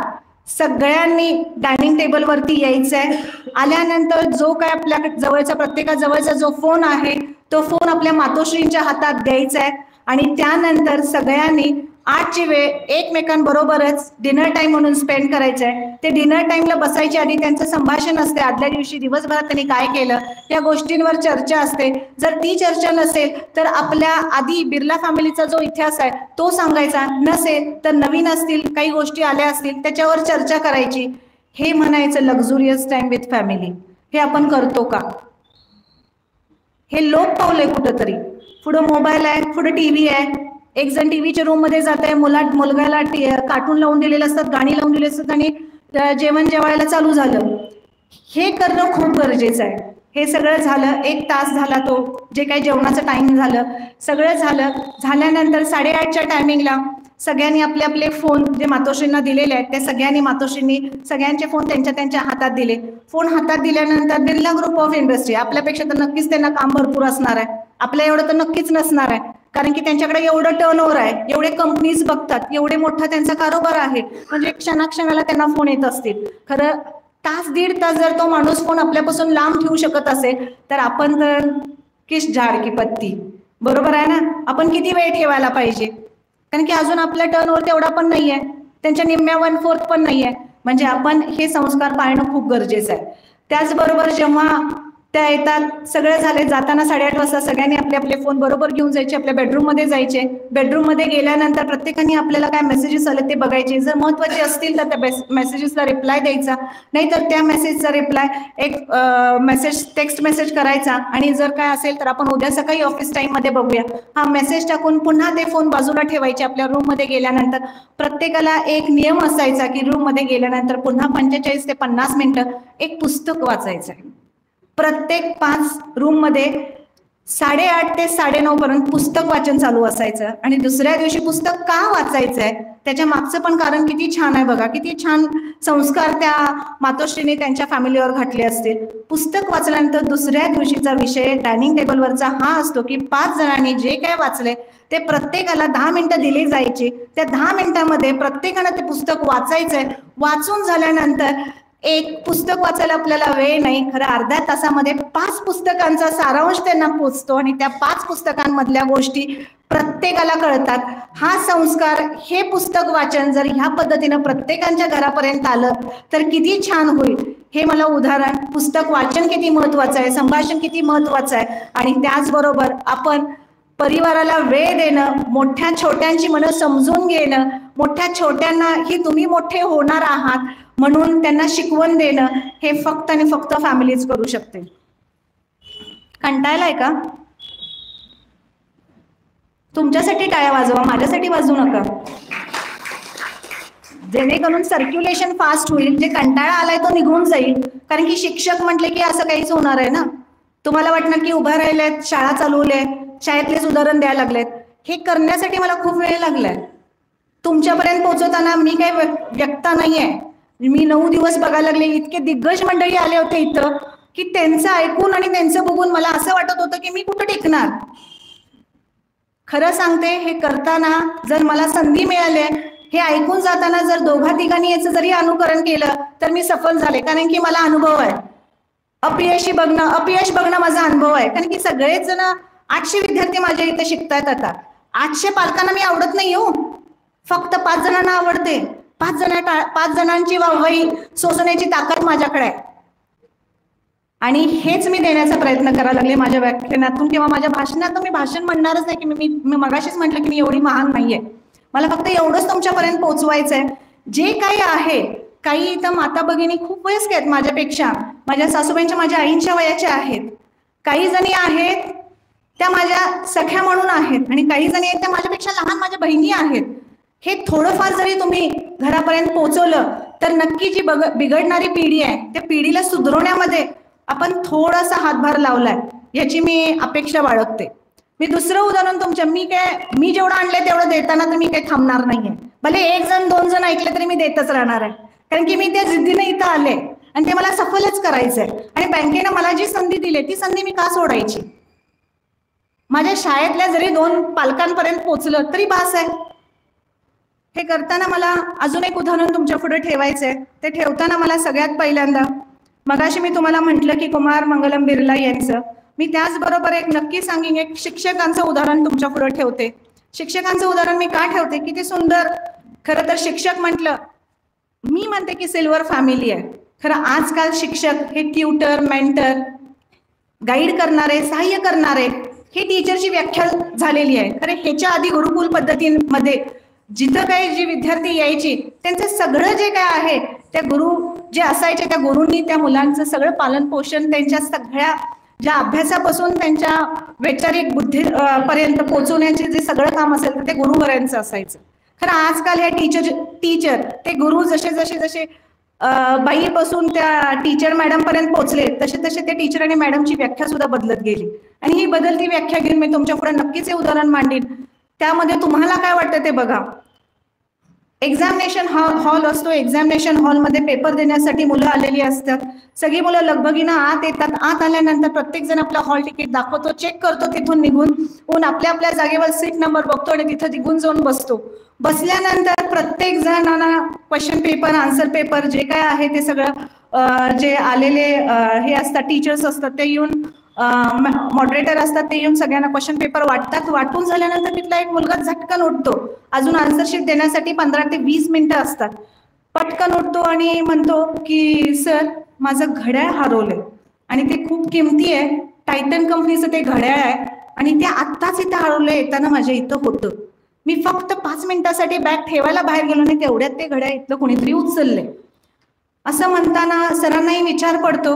सगळ्यांनी डायनिंग टेबलवरती यायचं आहे. आल्यानंतर जो काय आपल्या जवळचा प्रत्येकाजवळचा जो फोन आहे तो फोन आपल्या मातोश्रींच्या हातात द्यायचा आहे, आणि त्यानंतर सगळ्यांनी 8ची वेळ एकमेकांबरोबरच डिनर टाइम म्हणून स्पेंड करायचं आहे. ते डिनर टाइमला बसायच्या आधी त्यांचं संभाषण असते, आदल्या दिवशी दिवसभरात त्यांनी काय केलं या गोष्टींवर चर्चा असते. जर ती चर्चा नसेल तर आपल्या आधी बिर्ला फॅमिलीचा जो इतिहास आहे तो सांगायचा, नसेल तर नवीन असतील काही गोष्टी आल्या असतील त्याच्यावर चर्चा करायची. हे म्हणायचं लक्झुरियस टाइम विथ फॅमिली. हे आपण करतो का? हे लोक पावलंय कुठंतरी. पुढं मोबाईल आहे, पुढं टीव्ही आहे, एक जण टीव्हीच्या रूम मध्ये जात आहे, मुलगाला कार्टून लावून दिलेले असतात, गाणी लावून दिलेली असतात, आणि जेवण जेवायला चालू झालं. हे करणं खूप गरजेचं आहे. हे सगळं झालं, 1 तास झाला, तो जे काही जेवणाचं टाइम झालं सगळं झाल्यानंतर 8:30च्या टायमिंगला सगळ्यांनी आपले आपले फोन जे मातोश्रींना दिलेले आहेत त्या सगळ्यांनी सगळ्यांचे फोन त्यांच्या हातात दिले. फोन हातात दिल्यानंतर बिर्ला ग्रुप ऑफ इंडस्ट्री, आपल्यापेक्षा तर नक्कीच त्यांना काम भरपूर असणार आहे, आपल्या एवढं तर नक्कीच नसणार आहे, कारण की त्यांच्याकडे एवढं टर्नओव्हर आहे, एवढे कंपनीज बघतात, एवढे मोठा त्यांचा कारोबार आहे, म्हणजे क्षणाक्षणाला त्यांना फोन येत असतील. खरं तास 1.5 तास जर तो माणूस फोन आपल्यापासून लांब ठेवू शकत असेल तर आपण तर किस झाड की पत्ती, बरोबर आहे ना? आपण किती वेळ ठेवायला पाहिजे? कारण की अजून आपला टर्नओव्हर तेवढा पण नाहीये, त्यांच्या निम्म्या 1/4 पण नाहीये. म्हणजे आपण हे संस्कार पाळणं खूप गरजेचं आहे. त्याचबरोबर जेव्हा त्या येतात, सगळे झाले, जाताना 8:30 वाजता सगळ्यांनी आपले आपले फोन बरोबर घेऊन जायचे, आपल्या बेडरूममध्ये जायचे. बेडरूममध्ये गेल्यानंतर प्रत्येकाने आपल्याला काय मेसेजेस आले ते बघायचे. जर महत्त्वाचे असतील तर त्या मेसेजेसला रिप्लाय द्यायचा, नाहीतर त्या मेसेजचा रिप्लाय एक टेक्स्ट मेसेज करायचा. आणि जर काय असेल तर आपण उद्या सकाळी ऑफिस टाइममध्ये बघूया, हा मेसेज टाकून पुन्हा ते फोन बाजूला ठेवायचे. आपल्या रूममध्ये गेल्यानंतर प्रत्येकाला एक नियम असायचा की रूममध्ये गेल्यानंतर पुन्हा 45 ते 50 मिनिटं एक पुस्तक वाचायचं आहे. प्रत्येक 5 रूम मध्ये 8:30 ते 9:30 पर्यंत पुस्तक वाचन चालू असायचं. आणि दुसऱ्या दिवशी पुस्तक का वाचायचंय त्याच्या मागचं पण कारण किती छान आहे बघा, किती छान संस्कार त्या मातोश्रीने त्यांच्या फॅमिलीवर घातले असतील. पुस्तक वाचल्यानंतर दुसऱ्या दिवशीचा विषय डायनिंग टेबलवरचा हा असतो की 5 जणांनी जे काय वाचले ते प्रत्येकाला 10 मिनिटं दिली जायची. त्या 10 मिनिटांमध्ये प्रत्येकानं ते पुस्तक वाचायचंय. वाचून झाल्यानंतर एक पुस्तक वाचायला आपल्याला वेळ नाही, खरं अर्ध्या तासामध्ये 5 पुस्तकांचा सारांश त्यांना पोचतो आणि त्या 5 पुस्तकांमधल्या गोष्टी प्रत्येकाला कळतात. हा संस्कार, हे पुस्तक वाचन जर ह्या पद्धतीनं प्रत्येकाच्या घरापर्यंत आलं तर किती छान होईल. हे मला उदाहरण, पुस्तक वाचन किती महत्वाचं आहे, संभाषण किती महत्वाचं आहे. आणि त्याचबरोबर आपण परिवाराला वेळ देणं, मोठ्या छोट्यांची मनं समजून घेणं, मोठ्या छोट्यांना ही तुम्ही मोठे होणार आहात म्हणून त्यांना शिकवण देणं, हे फक्त आणि फक्त फॅमिलीज करू शकते. कंटाळलाय का? तुमच्यासाठी टाळ्या वाजवा, माझ्यासाठी वाजवू नका, जेणेकरून सर्क्युलेशन फास्ट होईल. जे कंटाळा आलाय तो निघून जाईल. कारण की शिक्षक म्हटले की असं काहीच होणार आहे ना. तुम्हाला वाटणार की उभा राहिलेत, शाळा चालवले, शाळेतलेच उदाहरण द्यायला लागलेत. हे करण्यासाठी मला खूप वेळ लागलाय. तुमच्यापर्यंत पोहोचवताना मी काही व्यक्ता नाहीये. मी 9 दिवस बघायला लागले, इतके दिग्गज मंडळी आले होते इथं की त्यांचं ऐकून आणि त्यांचं बघून मला असं वाटत होतं की मी कुठं टिकणार. खरं सांगते, हे करताना जर मला संधी मिळाली, हे ऐकून जाताना जर 2-3 याचं जरी अनुकरण केलं तर मी सफल झाले. कारण की मला अनुभव आहे. अपयश बघणं माझा अनुभव आहे. कारण की सगळेच जण 800 विद्यार्थी माझ्या इथे शिकतायत. आता 800 पालकांना मी आवडत नाही हो, फक्त 5 जणांना आवडते. 5 जणांची वाहवाही सोसण्याची ताकद माझ्याकडे आहे. आणि हेच मी देण्याचा प्रयत्न करायला लागले माझ्या व्याख्यानातून किंवा माझ्या भाषणातून. मी भाषण म्हणणारच नाही की मी मगाशीच म्हटलं की मी एवढी महान नाहीये. मला फक्त एवढंच तुमच्यापर्यंत पोहोचवायचं आहे. जे काही आहे, काही इथं माता भगिनी खूप वयस्क आहेत माझ्यापेक्षा, माझ्या सासूबाईंच्या, माझ्या आईंच्या वयाच्या आहेत. काही जणी आहेत त्या माझ्या सख्या म्हणून आहेत आणि काही जणी आहेत त्या माझ्यापेक्षा लहान माझ्या बहिणी आहेत. हे थोडंफार जरी तुम्ही घरापर्यंत पोहोचवलं तर नक्की जी बिघडणारी पिढी आहे त्या पिढीला सुधारण्यामध्ये आपण थोडासा हातभार लावलाय याची मी अपेक्षा बाळगते. मी दुसरं उदाहरण मी जेवढं आणलंय तेवढं देताना तर मी काही थांबणार नाहीये. भले 1 जण 2 जण ऐकले तरी मी देतच राहणार आहे. कारण की मी त्या जिद्दीने इथं आले आणि ते मला सफलच करायचंय. आणि बँकेनं मला जी संधी दिली ती संधी मी का सोडायची. माझ्या शाळेतल्या जरी 2 पालकांपर्यंत पोहोचलं तरी बास आहे. हे करताना मला अजून एक उदाहरण तुमच्या पुढे ठेवायचंय. ते ठेवताना मला सगळ्यात पहिल्यांदा, मगाशी मी तुम्हाला म्हटलं की कुमार मंगलम बिर्ला यांचं, मी त्याचबरोबर एक नक्की सांगेन, एक शिक्षकांचं उदाहरण तुमच्या पुढे ठेवते. शिक्षकांचं उदाहरण मी का ठेवते, किती सुंदर. खरं तर शिक्षक म्हटलं, मी म्हणते की सिल्वर फॅमिली आहे. खरं आजकाल शिक्षक हे ट्युटर, मेंटर, गाईड करणारे, सहाय्य करणारे, हे टीचरची व्याख्या झालेली आहे. खरं ह्याच्या आधी गुरुकुल पद्धतीमध्ये जिथं काही जी विद्यार्थी यायची त्यांचं सगळं जे काय आहे त्या गुरु जे असायचे त्या गुरूंनी त्या मुलांचं सगळं पालन पोषण, त्यांच्या सगळ्या ज्या अभ्यासापासून त्यांच्या वैचारिक बुद्धी पर्यंत पोहोचवण्याचे जे सगळं काम असेल ते गुरुवरांचं असायचं. खरं आजकाल हे टीचर ते गुरु जसे बाईपासून त्या टीचर मॅडम पर्यंत पोहोचले तसे ते टीचर आणि मॅडमची व्याख्या सुद्धा बदलत गेली. आणि ही बदलती व्याख्या घेऊन मी तुमच्या पुढे नक्कीच हे उदाहरण मांडीन. त्यामध्ये तुम्हाला काय वाटतं ते बघा. एक्झामिनेशन हॉल असतो. एक्झामिनेशन हॉलमध्ये पेपर देण्यासाठी मुलं आलेली असतात. सगळी मुलं लगबगीनं आत येतात. आत आल्यानंतर प्रत्येक जण आपला हॉल तिकीट दाखवतो, चेक करतो, तिथून निघून आपल्या आपल्या जागेवर सीट नंबर बघतो आणि तिथं निघून जाऊन बसतो. बसल्यानंतर प्रत्येक जणांना क्वेश्चन पेपर, आन्सर पेपर जे काय आहे ते सगळं जे आलेले हे असतात, टीचर्स असतात ते येऊन, मॉडरेटर असतात ते येऊन सगळ्यांना क्वेश्चन पेपर वाटतात. वाटून झाल्यानंतर तिथला एक मुलगा झटकन उठतो. अजून आन्सर शीट देण्यासाठी 15 ते 20 मिनिटं असतात. पटकन उठतो आणि म्हणतो की सर माझं घड्याळ हरवलंय. आणि ते खूप किमती आहे. टायटन कंपनीचं ते घड्याळ आहे आणि ते आत्ताच इथं हरवलं येताना माझ्या इथं होतं. मी फक्त 5 मिनिटासाठी बॅग ठेवायला बाहेर गेलो नाही तेवढ्यात ते घड्याळ इथलं कोणीतरी उचलले. असं म्हणताना सरांनाही विचार पडतो.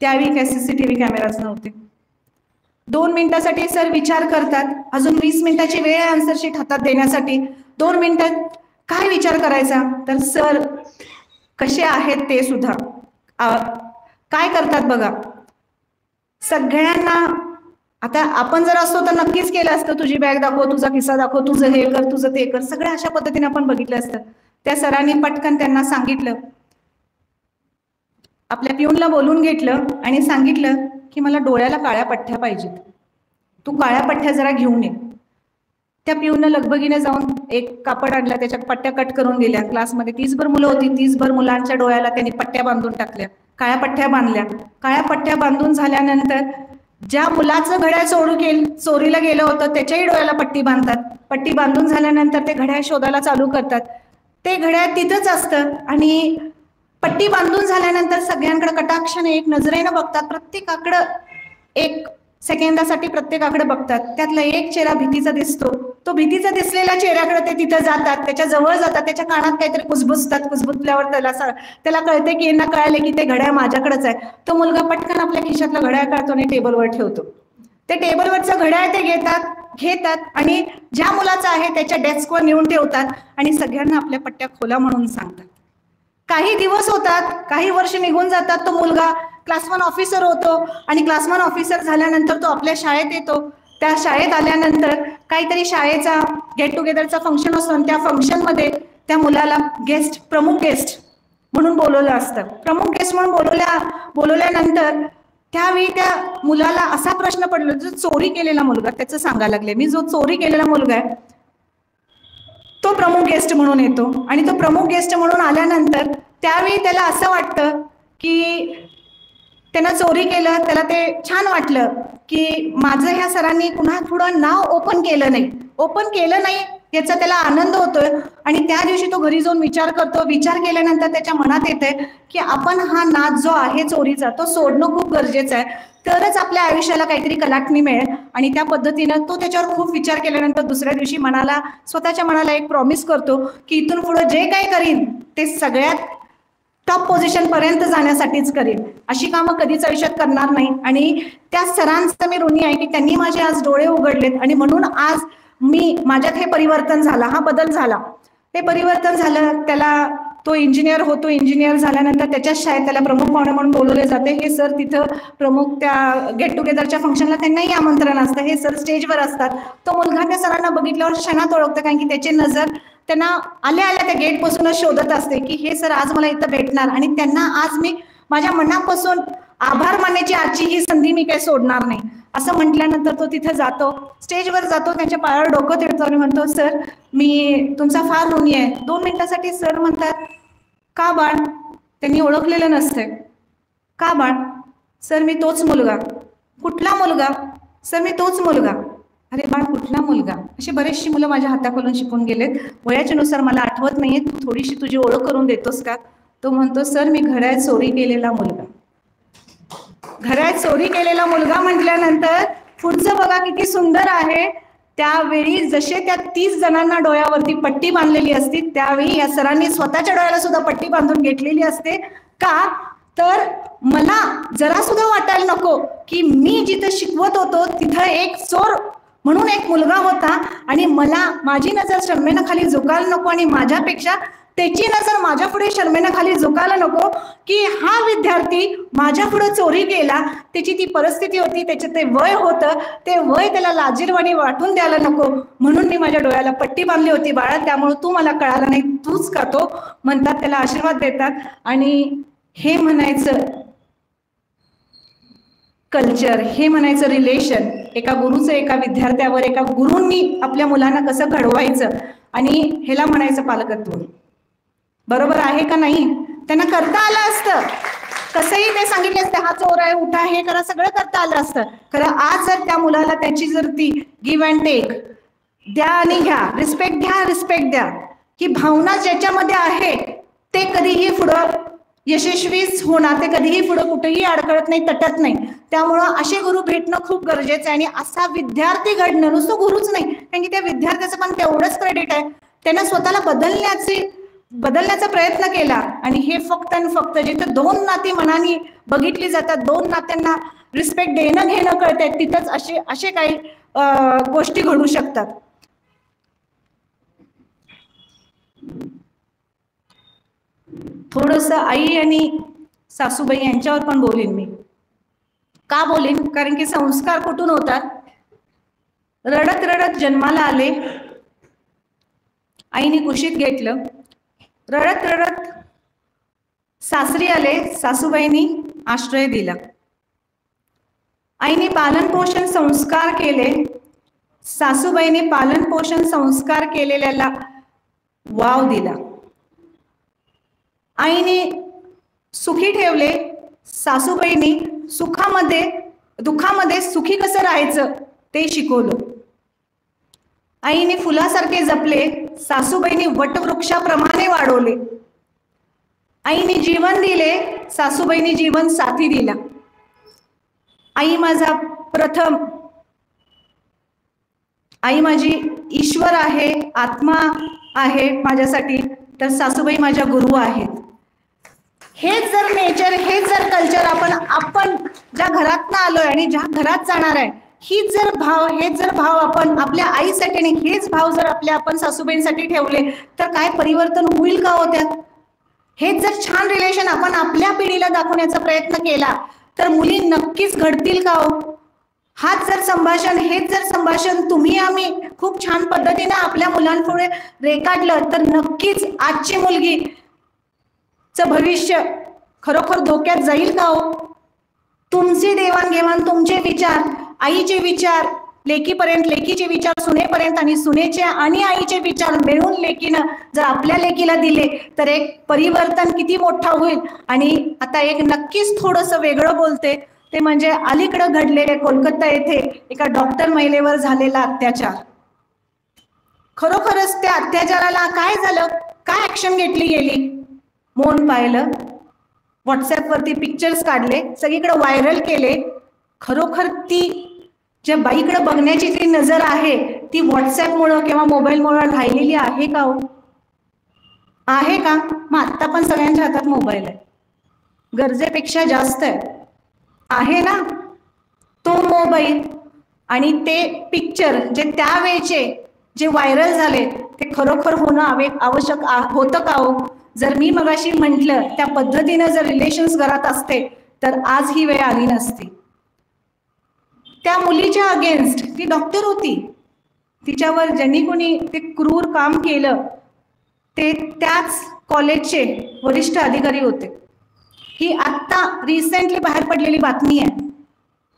त्यावेळी काय CCTV कॅमेराच नव्हते. 2 मिनिटासाठी सर विचार करतात. अजून 20 मिनिटाची वेळ आहे आन्सर शीट हातात देण्यासाठी. 2 मिनिटात काय विचार करायचा? तर सर कसे आहेत ते सुद्धा काय करतात बघा. सगळ्यांना आता आपण जर असतो तर नक्कीच केलं असतं. तुझी बॅग दाखव, तुझा खिस्सा दाखव, तुझं हे कर, तुझं ते कर, सगळं अशा पद्धतीने आपण बघितलं असतं. त्या सरांनी पटकन त्यांना सांगितलं, आपल्या पिऊनला बोलून घेतलं आणि सांगितलं की मला डोळ्याला काळ्या पट्ट्या पाहिजेत, तू काळ्या पट्ट्या जरा घेऊन ये. त्या पिऊननं लगबगीने जाऊन एक कापड आणलं, त्याच्यात पट्ट्या कट करून दिल्या. क्लासमध्ये 30 मुलं होती, 30 मुलांच्या डोळ्याला त्यांनी पट्ट्या बांधून टाकल्या, काळ्या पट्ट्या बांधल्या. काळ्या पट्ट्या बांधून झाल्यानंतर ज्या मुलाचं घड्याळ चोरीला गेलं होतं त्याच्याही डोळ्याला पट्टी बांधतात. पट्टी बांधून झाल्यानंतर ते घड्याळ शोधायला चालू करतात. ते घड्याळ तिथंच असतं आणि पट्टी बांधून झाल्यानंतर सगळ्यांकडे कटाक्षाने एक नजरेनं बघतात. प्रत्येकाकडं 1 सेकंदासाठी प्रत्येकाकडे बघतात. त्यातला एक चेहरा भीतीचा दिसतो. तो भीतीचा दिसलेल्या चेहऱ्याकडे ते तिथं जातात, त्याच्या जवळ जातात, त्याच्या कानात काहीतरी कुजबुजतात. कुजबुजल्यावर त्याला कळते की यांना कळाले की ते घड्याळ माझ्याकडेच आहे. तो मुलगा पटकन आपल्या खिशातलं घड्याळ काढतो आणि टेबलवर ठेवतो. ते टेबलवरचं घड्याळ ते घेतात आणि ज्या मुलाचं आहे त्याच्या डेस्कवर नेऊन ठेवतात आणि सगळ्यांना आपल्या पट्ट्या खोला म्हणून सांगतात. काही दिवस होतात, काही वर्ष निघून जातात. तो मुलगा क्लास 1 ऑफिसर होतो आणि क्लास 1 ऑफिसर झाल्यानंतर तो आपल्या शाळेत येतो. त्या शाळेत आल्यानंतर काहीतरी शाळेचा गेट टुगेदरचा फंक्शन असतो आणि त्या फंक्शनमध्ये त्या मुलाला प्रमुख गेस्ट म्हणून बोलवलं असतं. प्रमुख गेस्ट म्हणून बोलवल्यानंतर त्यावेळी त्या मुलाला असा प्रश्न पडला, जो चोरी केलेला मुलगा, त्याचं सांगायला लागले मी, जो चोरी केलेला मुलगा आहे तो प्रमुख गेस्ट म्हणून येतो आणि तो प्रमुख गेस्ट म्हणून आल्यानंतर त्यावेळी त्याला असं वाटतं की त्यानं चोरी केलं, त्याला ते छान वाटलं की माझं ह्या सरांनी पुन्हा पुढं नाव ओपन केलं नाही याचा त्याला आनंद होतोय. आणि त्या दिवशी तो घरी जाऊन विचार करतो. विचार केल्यानंतर त्याच्या मनात येते की आपण हा नाद जो आहे चोरीचा तो सोडणं खूप गरजेचं आहे, तरच आपल्या आयुष्याला काहीतरी कलाटणी मिळेल. आणि त्या पद्धतीनं तो त्याच्यावर खूप विचार केल्यानंतर दुसऱ्या दिवशी स्वतःच्या मनाला एक प्रॉमिस करतो की इथून पुढे जे काही करीन ते सगळ्यात टॉप पोझिशन पर्यंत जाण्यासाठीच करेन, अशी कामं कधीच आयुष्यात करणार नाही. आणि त्या सरांचं मी ऋणी आहे की त्यांनी माझे आज डोळे उघडलेत आणि म्हणून आज माझ्यात हे परिवर्तन झालं, हा बदल झाला. ते परिवर्तन झालं. त्याला तो इंजिनियर होतो. इंजिनियर झाल्यानंतर त्याच्याच शाळेत त्याला प्रमुख पाहुणे म्हणून बोलवले जाते. हे सर तिथं प्रमुख त्या गेट टुगेदरच्या फंक्शनला त्यांनाही आमंत्रण असतं. हे सर स्टेजवर असतात. तो मुलगा त्या सरांना बघितल्यावर क्षणात ओळखतं, कारण की त्याची नजर त्यांना आल्या त्या गेटपासूनच शोधत असते की हे सर आज मला इथं भेटणार आणि त्यांना आज मी माझ्या मनापासून आभार मानण्याची आजची ही संधी मी काही सोडणार नाही. असं म्हटल्यानंतर तो तिथे जातो, स्टेजवर जातो, त्यांच्या पायावर डोकं ठेवतो आणि म्हणतो, सर मी तुमचा फार ऋणी आहे. 2 मिनिटासाठी सर म्हणतात, का बाळ? त्यांनी ओळखलेलं नसतंय. का बाळ? सर मी तोच मुलगा. कुठला मुलगा? सर मी तोच मुलगा. अरे बाळ कुठला मुलगा? अशी बरेचशी मुलं माझ्या हाताखालून शिकून गेलेत, वयाच्यानुसार मला आठवत नाहीये, तू थोडीशी तुझी ओळख करून देतोस का? तो म्हणतो, सर मी घड्याळ चोरी केलेला मुलगा. घड्याळ चोरी केलेला मुलगा म्हटल्यानंतर पुढचं बघा किती सुंदर आहे. त्यावेळी जसे त्या 30 जणांना डोळ्यावरती पट्टी बांधलेली असती, त्यावेळी या सरांनी स्वतःच्या डोळ्याला सुद्धा पट्टी बांधून घेतलेली असते. का तर मला जरा सुद्धा वाटायला नको की मी जिथं शिकवत होतो तिथं एक चोर म्हणून एक मुलगा होता आणि मला माझी नजर शर्मेनं खाली झुकायला नको आणि माझ्यापेक्षा त्याची नजर माझ्या पुढे शर्मेनं खाली झुकायला नको की हा विद्यार्थी माझ्या पुढे चोरी केला, त्याची ती परिस्थिती होती, त्याचे ते वय होतं, ते वय त्याला लाजीरवाणी वाटून द्यायला नको म्हणून मी माझ्या डोळ्याला पट्टी बांधली होती बाळा, त्यामुळे तू मला कळाला नाही, तूच का तो म्हणतात, त्याला आशीर्वाद देतात. आणि हे म्हणायचं कल्चर, हे म्हणायचं रिलेशन, एका गुरुचं एका विद्यार्थ्यावर, एका गुरूंनी आपल्या मुलांना कसं घडवायचं आणि ह्याला म्हणायचं पालकत्व. बरोबर आहे का नाही? त्यांना करता आलं असतं, कसंही ते सांगितले असते, हा चोर आहे, उठा, हे करा, सगळं करता आलं असतं. खरं आज जर त्या मुलाला त्याची जर ती गिव्ह अँड टेक, द्या आणि घ्या, रिस्पेक्ट घ्या, रिस्पेक्ट द्या, ही भावना ज्याच्यामध्ये आहे ते कधीही पुढं यशस्वीच होणार, ते कधीही पुढे कुठेही अडकळत नाही, तटत नाही. त्यामुळं असे गुरु भेटणं खूप गरजेचं आहे. आणि असा विद्यार्थी घडणं, नुसतं गुरुच नाही, कारण की त्या विद्यार्थ्याचं पण तेवढंच क्रेडिट आहे. त्यानं स्वतःला बदलण्याचा प्रयत्न केला. आणि हे फक्त आणि फक्त जिथे दोन नाती मनाने बघितली जातात, दोन नात्यांना रिस्पेक्ट देणं घेणं कळतंय, तिथंच असे काही गोष्टी घडू शकतात. थोडस आई आणि सासूबाई यांच्यावर पण बोलेन मी. का बोलेन? कारण की संस्कार कुठून होतात? रडत रडत जन्माला आले, आईने कुशीत घेतलं. रडत रडत सासरी आले, सासूबाईंनी आश्रय दिला. आईने पालन पोषण संस्कार केले, सासूबाईने पालन पोषण संस्कार केलेल्याला वाव दिला. आईने सुखी ठेवले, सासूबाईंनी दुःखामध्ये सुखी कसं राहायचं ते शिकवलं. आईने फुलासारखे जपले, सासूबाईंनी वटवृक्षाप्रमाणे वाढवले. आईने जीवन दिले, सासूबाईंनी जीवन साथी दिला. आई माझा प्रथम, आई माझी ईश्वर आहे, आत्मा आहे माझ्यासाठी, तर सासूबाई माझ्या गुरु आहेत. हेच जर नेचर, हेच जर कल्चर आपण ज्या घरातनं आलोय आणि ज्या घरात जाणार आहे, हेच जर भाव आपण आपल्या आईसाठी आणि हेच भाव जर आपण सासूबाईंसाठी ठेवले तर काय परिवर्तन होईल का हो त्यात? हेच जर छान रिलेशन आपण आपल्या पिढीला दाखवण्याचा प्रयत्न केला तर मुली नक्कीच घडतील का हो? हेच जर संभाषण तुम्ही आम्ही खूप छान पद्धतीने आपल्या मुलांपुढे रेखाटलं तर नक्कीच आजची मुलगीचं भविष्य खरोखर धोक्यात जाईल का हो? तुमची देवाणघेवाण, तुमचे विचार, आईचे विचार लेकीपर्यंत, लेकीचे विचार सुनेपर्यंत आणि सुनेचे आणि आईचे विचार मिळून लेकीनं जर आपल्या लेकीला दिले तर एक परिवर्तन किती मोठा होईल. आणि आता एक नक्कीच थोडंसं वेगळं बोलते, ते म्हणजे अलीकडे घडलेले कोलकाता येथे एका डॉक्टर महिलेवर झालेला अत्याचार. खरोखरच त्या अत्याचाराला काय झालं, काय ऍक्शन घेतली गेली? मौन पाहिलं, व्हॉट्सअपवरती पिक्चर्स काढले, सगळीकडे व्हायरल केले. खरोखर ती ज्या बाईकडे बघण्याची जी नजर आहे ती व्हॉट्सअपमुळं किंवा मोबाईलमुळं राहिलेली आहे का हो? आहे का? मग आत्ता पण सगळ्यांच्या हातात मोबाईल आहे, गरजेपेक्षा जास्त आहे ना. तो मोबाईल आणि ते पिक्चर जे त्यावेळेचे जे व्हायरल झाले ते खरोखर होणं आवश्यक होतं का हो? जर मी मगाशी म्हटलं त्या पद्धतीनं जर रिलेशन्स घरात असते तर आज ही वेळ आली नसती. त्या मुलीच्या अगेन्स्ट, ती डॉक्टर होती, तिच्यावर ज्यांनी कोणी ते क्रूर काम केलं ते त्याच कॉलेजचे वरिष्ठ अधिकारी होते. ही आत्ता रिसेंटली बाहेर पडलेली बातमी आहे.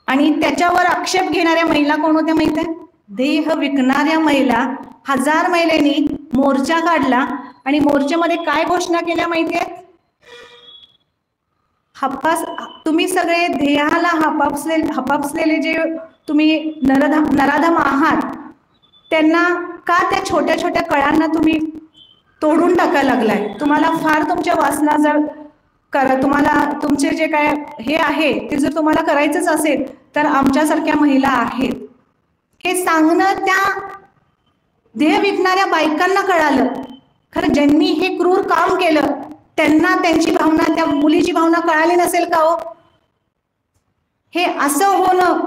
आणि त्याच्यावर आक्षेप घेणाऱ्या महिला कोण होत्या माहिती आहे? देह विकणाऱ्या महिला. 1000 महिलांनी मोर्चा काढला आणि मोर्चामध्ये काय घोषणा केल्या माहिती आहे? तुम्ही सगळे देहाला हपापसलेले जे तुम्ही नराधम आहात त्यांना का त्या छोट्या छोट्या कळांना तुम्ही तोडून टाकायला लागलाय? तुम्हाला फार तुमच्या वासना जर तुम्हाला तुमचे जे काय हे आहे ते जर तुम्हाला करायचंच असेल तर आमच्यासारख्या महिला आहेत. हे सांगणं त्या देह विकणाऱ्या बायकांना कळालं. खरं ज्यांनी हे क्रूर काम केलं त्यांना त्यांची भावना, त्या मुलीची भावना कळाली नसेल का हो? हे असं होणं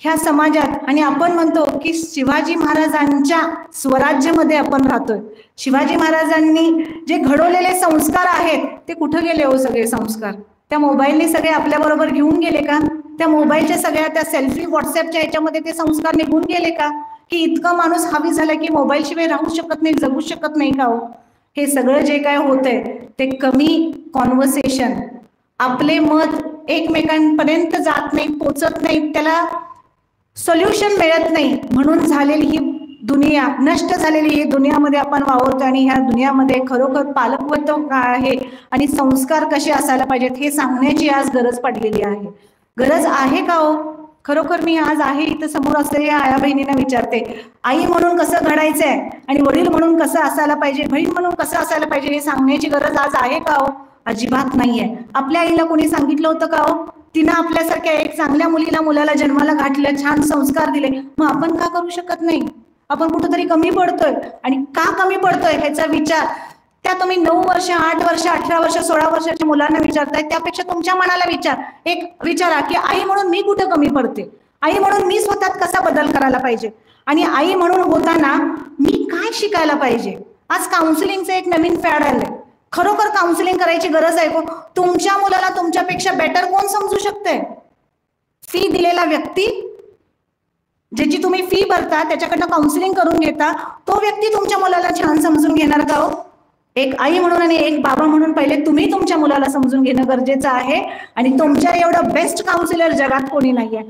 ह्या समाजात. आणि आपण म्हणतो की शिवाजी महाराजांच्या स्वराज्यामध्ये आपण राहतोय. शिवाजी महाराजांनी जे घडवलेले संस्कार आहेत ते कुठं गेले हो? सगळे संस्कार त्या मोबाईलने सगळे आपल्या बरोबर घेऊन गेले का? त्या मोबाईलच्या सगळ्या त्या सेल्फी व्हॉट्सअपच्या ह्याच्यामध्ये ते संस्कार निघून गेले का? की इतकं माणूस हवी झाला की मोबाईल शिवाय राहू शकत नाही, जगू शकत नाही का हो? हे सगळं जे काय होतंय ते कमी कॉन्व्हर्सेशन, आपले मत एकमेकांपर्यंत जात नाही, पोचत नाही, त्याला सोल्युशन मिळत नाही, म्हणून झालेली ही दुनिया, नष्ट झालेली ही दुनियामध्ये आपण वावरतो. आणि ह्या दुनियामध्ये खरोखर पालकत्व काय आहे आणि संस्कार कसे असायला पाहिजेत हे सांगण्याची आज गरज पडलेली आहे. गरज आहे का हो? खरोखर मी आज आहे इथं समोर असलेल्या आया बहिणींना विचारते, आई म्हणून कसं घडायचंय आणि वडील म्हणून कसं असायला पाहिजे, बहीण म्हणून कसं असायला पाहिजे हे सांगण्याची गरज आज आहे का हो? अजिबात नाहीये. आपल्या आईला कोणी सांगितलं होतं का हो? तिनं आपल्यासारख्या एक चांगल्या मुलाला जन्माला घातलं, छान संस्कार दिले. मग आपण का करू शकत नाही? आपण कुठंतरी कमी पडतोय. आणि का कमी पडतोय ह्याचा विचार त्या तुम्ही 9 वर्ष, 8 वर्ष, 18 वर्ष, 16 वर्षाच्या मुलांना विचारताय, त्यापेक्षा तुमच्या मनाला एक विचारा की आई म्हणून मी कुठं कमी पडते, आई म्हणून मी स्वतःत कसा बदल करायला पाहिजे, आणि आई म्हणून होताना मी काय शिकायला पाहिजे. आज काउन्सिलिंगचं एक नवीन फॅड आलंय. खरोखर काउन्सिलिंग करायची गरज आहे को? तुमच्या मुलाला तुमच्यापेक्षा बेटर कोण समजू शकते? फी दिलेला व्यक्ती, ज्याची तुम्ही फी भरता, त्याच्याकडनं काउन्सिलिंग करून घेता, तो व्यक्ती तुमच्या मुलाला छान समजून घेणार का हो? एक आई म्हणून आणि एक बाबा म्हणून पहिले तुम्ही तुमच्या मुलाला समजून घेणं गरजेचं आहे. आणि तुमच्या एवढं बेस्ट काउन्सिलर जगात कोणी नाहीये,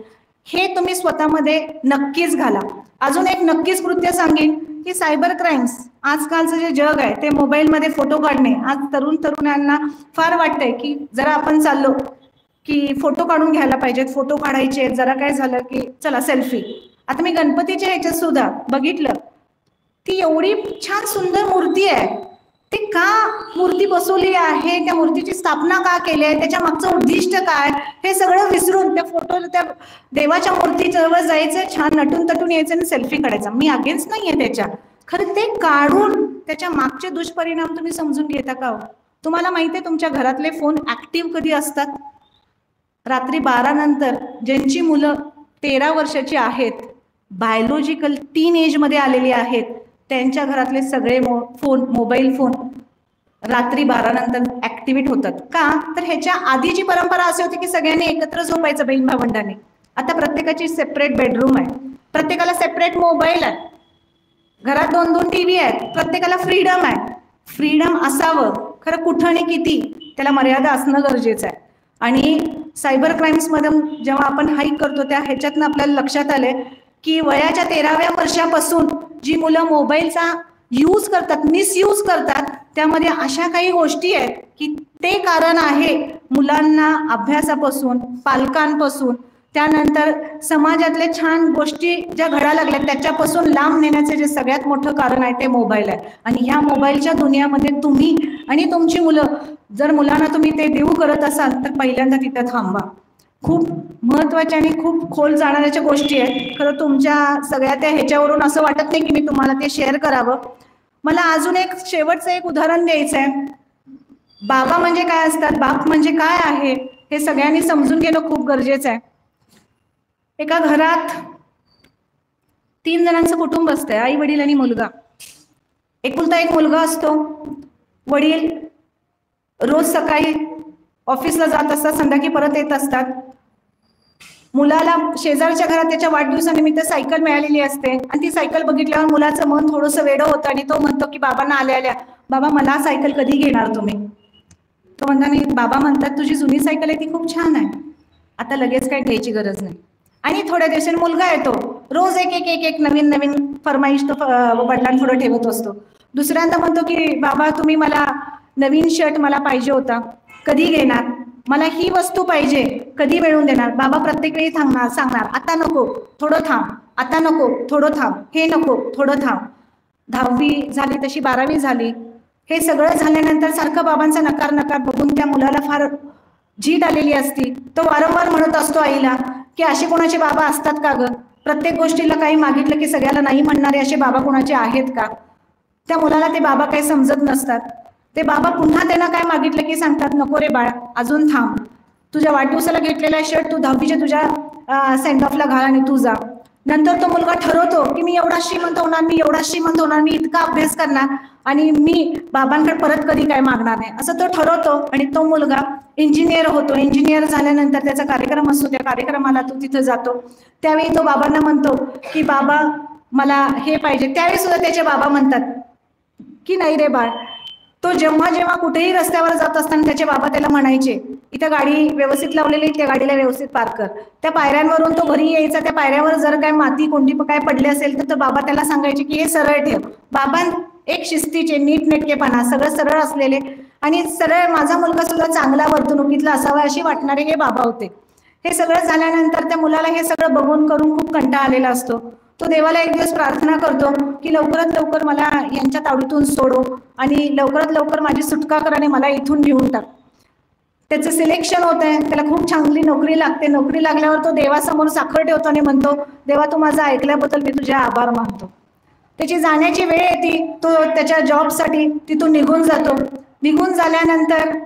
हे तुम्ही स्वतःमध्ये नक्कीच घाला. अजून एक नक्कीच कृत्य सांगेन की सायबर क्राईम्स, आजकालचं जे जग आहे ते मोबाईलमध्ये फोटो काढणे. आज तरुणांना फार वाटतंय की जरा आपण चाललो की फोटो काढून घ्यायला पाहिजेत, फोटो काढायचे, जरा काय झालं की चला सेल्फी. आता मी गणपतीच्या ह्याच्यात सुद्धा बघितलं, ती एवढी छान सुंदर मूर्ती आहे, ते का मूर्ती बसवली आहे, त्या मूर्तीची स्थापना का केली आहे, त्याच्या मागचं उद्दिष्ट काय, हे सगळं विसरून त्या फोटो, त्या देवाच्या मूर्तीजवळ जायचं, छान नटून तटून यायचं आणि सेल्फी काढायचा. मी अगेन्स्ट नाहीये त्याच्या, खरं ते काढून त्याच्या मागचे दुष्परिणाम तुम्ही समजून घेता का? तुम्हाला माहिती आहे तुमच्या घरातले फोन ऍक्टिव्ह कधी असतात? रात्री 12 नंतर. ज्यांची मुलं 13 वर्षाची आहेत, बायोलॉजिकल टीन एज मध्ये आलेली आहेत, त्यांच्या घरातले सगळे मोबाईल फोन रात्री 12 नंतर ऍक्टिव्हेट होतात. का? तर ह्याच्या आधीची परंपरा अशी होती की सगळ्यांनी एकत्र झोपायचं बहीण भावंडांनी. आता प्रत्येकाची सेपरेट बेडरूम आहे, प्रत्येकाला सेपरेट मोबाईल आहे, घरात 2-2 टीव्ही आहेत, प्रत्येकाला फ्रीडम आहे. फ्रीडम असावं, खरं कुठं आणि किती त्याला मर्यादा असणं गरजेचं आहे. आणि सायबर क्राईम्समध्ये जेव्हा आपण हाईक करतो त्या ह्याच्यातनं आपल्याला लक्षात आलंय की वयाच्या 13व्या वर्षापासून जी मुलं मोबाईलचा यूज करतात, मिसयूज करतात, त्यामध्ये अशा काही गोष्टी आहेत की ते कारण आहे मुलांना अभ्यासापासून, पालकांपासून, त्यानंतर समाजातले छान गोष्टी ज्या घडायला लागल्या त्याच्यापासून लांब नेण्याचे जे सगळ्यात मोठं कारण आहे ते मोबाईल आहे. आणि ह्या मोबाईलच्या दुनियामध्ये तुम्ही आणि तुमची मुलं, जर मुलांना तुम्ही ते देऊ करत असाल तर पहिल्यांदा तिथं थांबा. खूप महत्वाच्या आणि खूप खोल जाणाऱ्याच्या गोष्टी आहेत. खरं तुमच्या सगळ्या त्या ह्याच्यावरून असं वाटत नाही की मी तुम्हाला ते शेअर करावं. मला अजून एक शेवटचं एक उदाहरण द्यायचं आहे. बाबा म्हणजे काय असतात, बाप म्हणजे काय आहे, हे सगळ्यांनी समजून घेणं खूप गरजेचं आहे. एका घरात 3 जणांचं कुटुंब असतंय, आई वडील आणि मुलगा. एकुलता एक मुलगा असतो. वडील रोज सकाळी ऑफिसला जात असतात, संध्याकाळी परत येत असतात. मुलाला शेजारच्या घरात त्याच्या वाढदिवसानिमित्त सायकल मिळालेली असते आणि ती सायकल बघितल्यावर मुलाचं मन थोडंसं वेडं होतं आणि तो म्हणतो की बाबांना आल्या बाबा मला सायकल कधी घेणार तुम्ही? तो म्हणता नाही. बाबा म्हणतात तुझी जुनी सायकल आहे ती खूप छान आहे, आता लगेच काही घ्यायची गरज नाही. आणि थोड्या दिवसांनी मुलगा येतो, रोज एक नवीन फरमाईश तो वडिलांपुढे ठेवत असतो. दुसऱ्यांदा म्हणतो की बाबा तुम्ही मला नवीन शर्ट मला पाहिजे होता, कधी घेणार? मला ही वस्तू पाहिजे, कधी मिळवून देणार? बाबा प्रत्येक वेळी सांगणार आता नको थोडं थांब, आता नको थोडं थांब, हे नको थोडं थांब. 10वी झाली तशी 12वी झाली. हे सगळं झाल्यानंतर सारखं बाबांचा नकार बघून त्या मुलाला फार झीट आलेली असती. तो वारंवार म्हणत असतो आईला की असे कोणाचे बाबा असतात का ग? प्रत्येक गोष्टीला काही मागितलं की सगळ्याला नाही म्हणणारे असे बाबा कोणाचे आहेत का? त्या मुलाला ते बाबा काही समजत नसतात. ते बाबा पुन्हा त्यांना काय मागितलं की सांगतात नको रे बाळा अजून थांब, तुझ्या वाढदिवसाला घेतलेला शर्ट तू 10वीच्या तुझ्या सेंड ऑफला घाल आणि तू जा. नंतर तो मुलगा ठरवतो की मी एवढा श्रीमंत होणार, मी इतका अभ्यास करणार आणि मी बाबांकडे परत कधी काय मागणार नाही, असं तो ठरवतो. आणि तो मुलगा इंजिनियर होतो. इंजिनियर झाल्यानंतर त्याचा कार्यक्रम असतो, त्या कार्यक्रमाला तो तिथं जातो. त्यावेळी तो बाबांना म्हणतो की बाबा मला हे पाहिजे. त्यावेळी सुद्धा त्याचे बाबा म्हणतात की नाही रे बाळ. तो जेव्हा कुठेही रस्त्यावर जात असताना त्याचे बाबा त्याला म्हणायचे इथं गाडी व्यवस्थित लावलेली, त्या गाडीला व्यवस्थित पार्क कर. त्या पायऱ्यांवरून तो घरी यायचा, त्या पायऱ्यावर जर काय माती कोंडी काय पडली असेल तर बाबा त्याला सांगायचे की हे सरळ ठेव. बाबा एक शिस्तीचे, नीटनेटकेपणा, सगळं सरळ असलेले आणि सरळ, माझा मुलगा सुद्धा चांगला वर्तणुकीतला असावा अशी वाटणारे हे बाबा होते. हे सगळं झाल्यानंतर त्या मुलाला हे सगळं बघून करून खूप कंटाळा आलेला असतो. तो देवाला एक दिवस प्रार्थना करतो की लवकरात लवकर मला यांच्या तावडीतून सोडो आणि लवकरात लवकर माझी सुटका कर आणि मला इथून घेऊन टाक. त्याचं सिलेक्शन होत आहे, त्याला खूप चांगली नोकरी लागते. नोकरी लागल्यावर तो देवासमोर साखर ठेवतो आणि म्हणतो, देवा तू माझं ऐकल्याबद्दल मी तुझे आभार मानतो. त्याची जाण्याची वेळ येते, तो त्याच्या जॉबसाठी तिथून निघून जातो. निघून झाल्यानंतर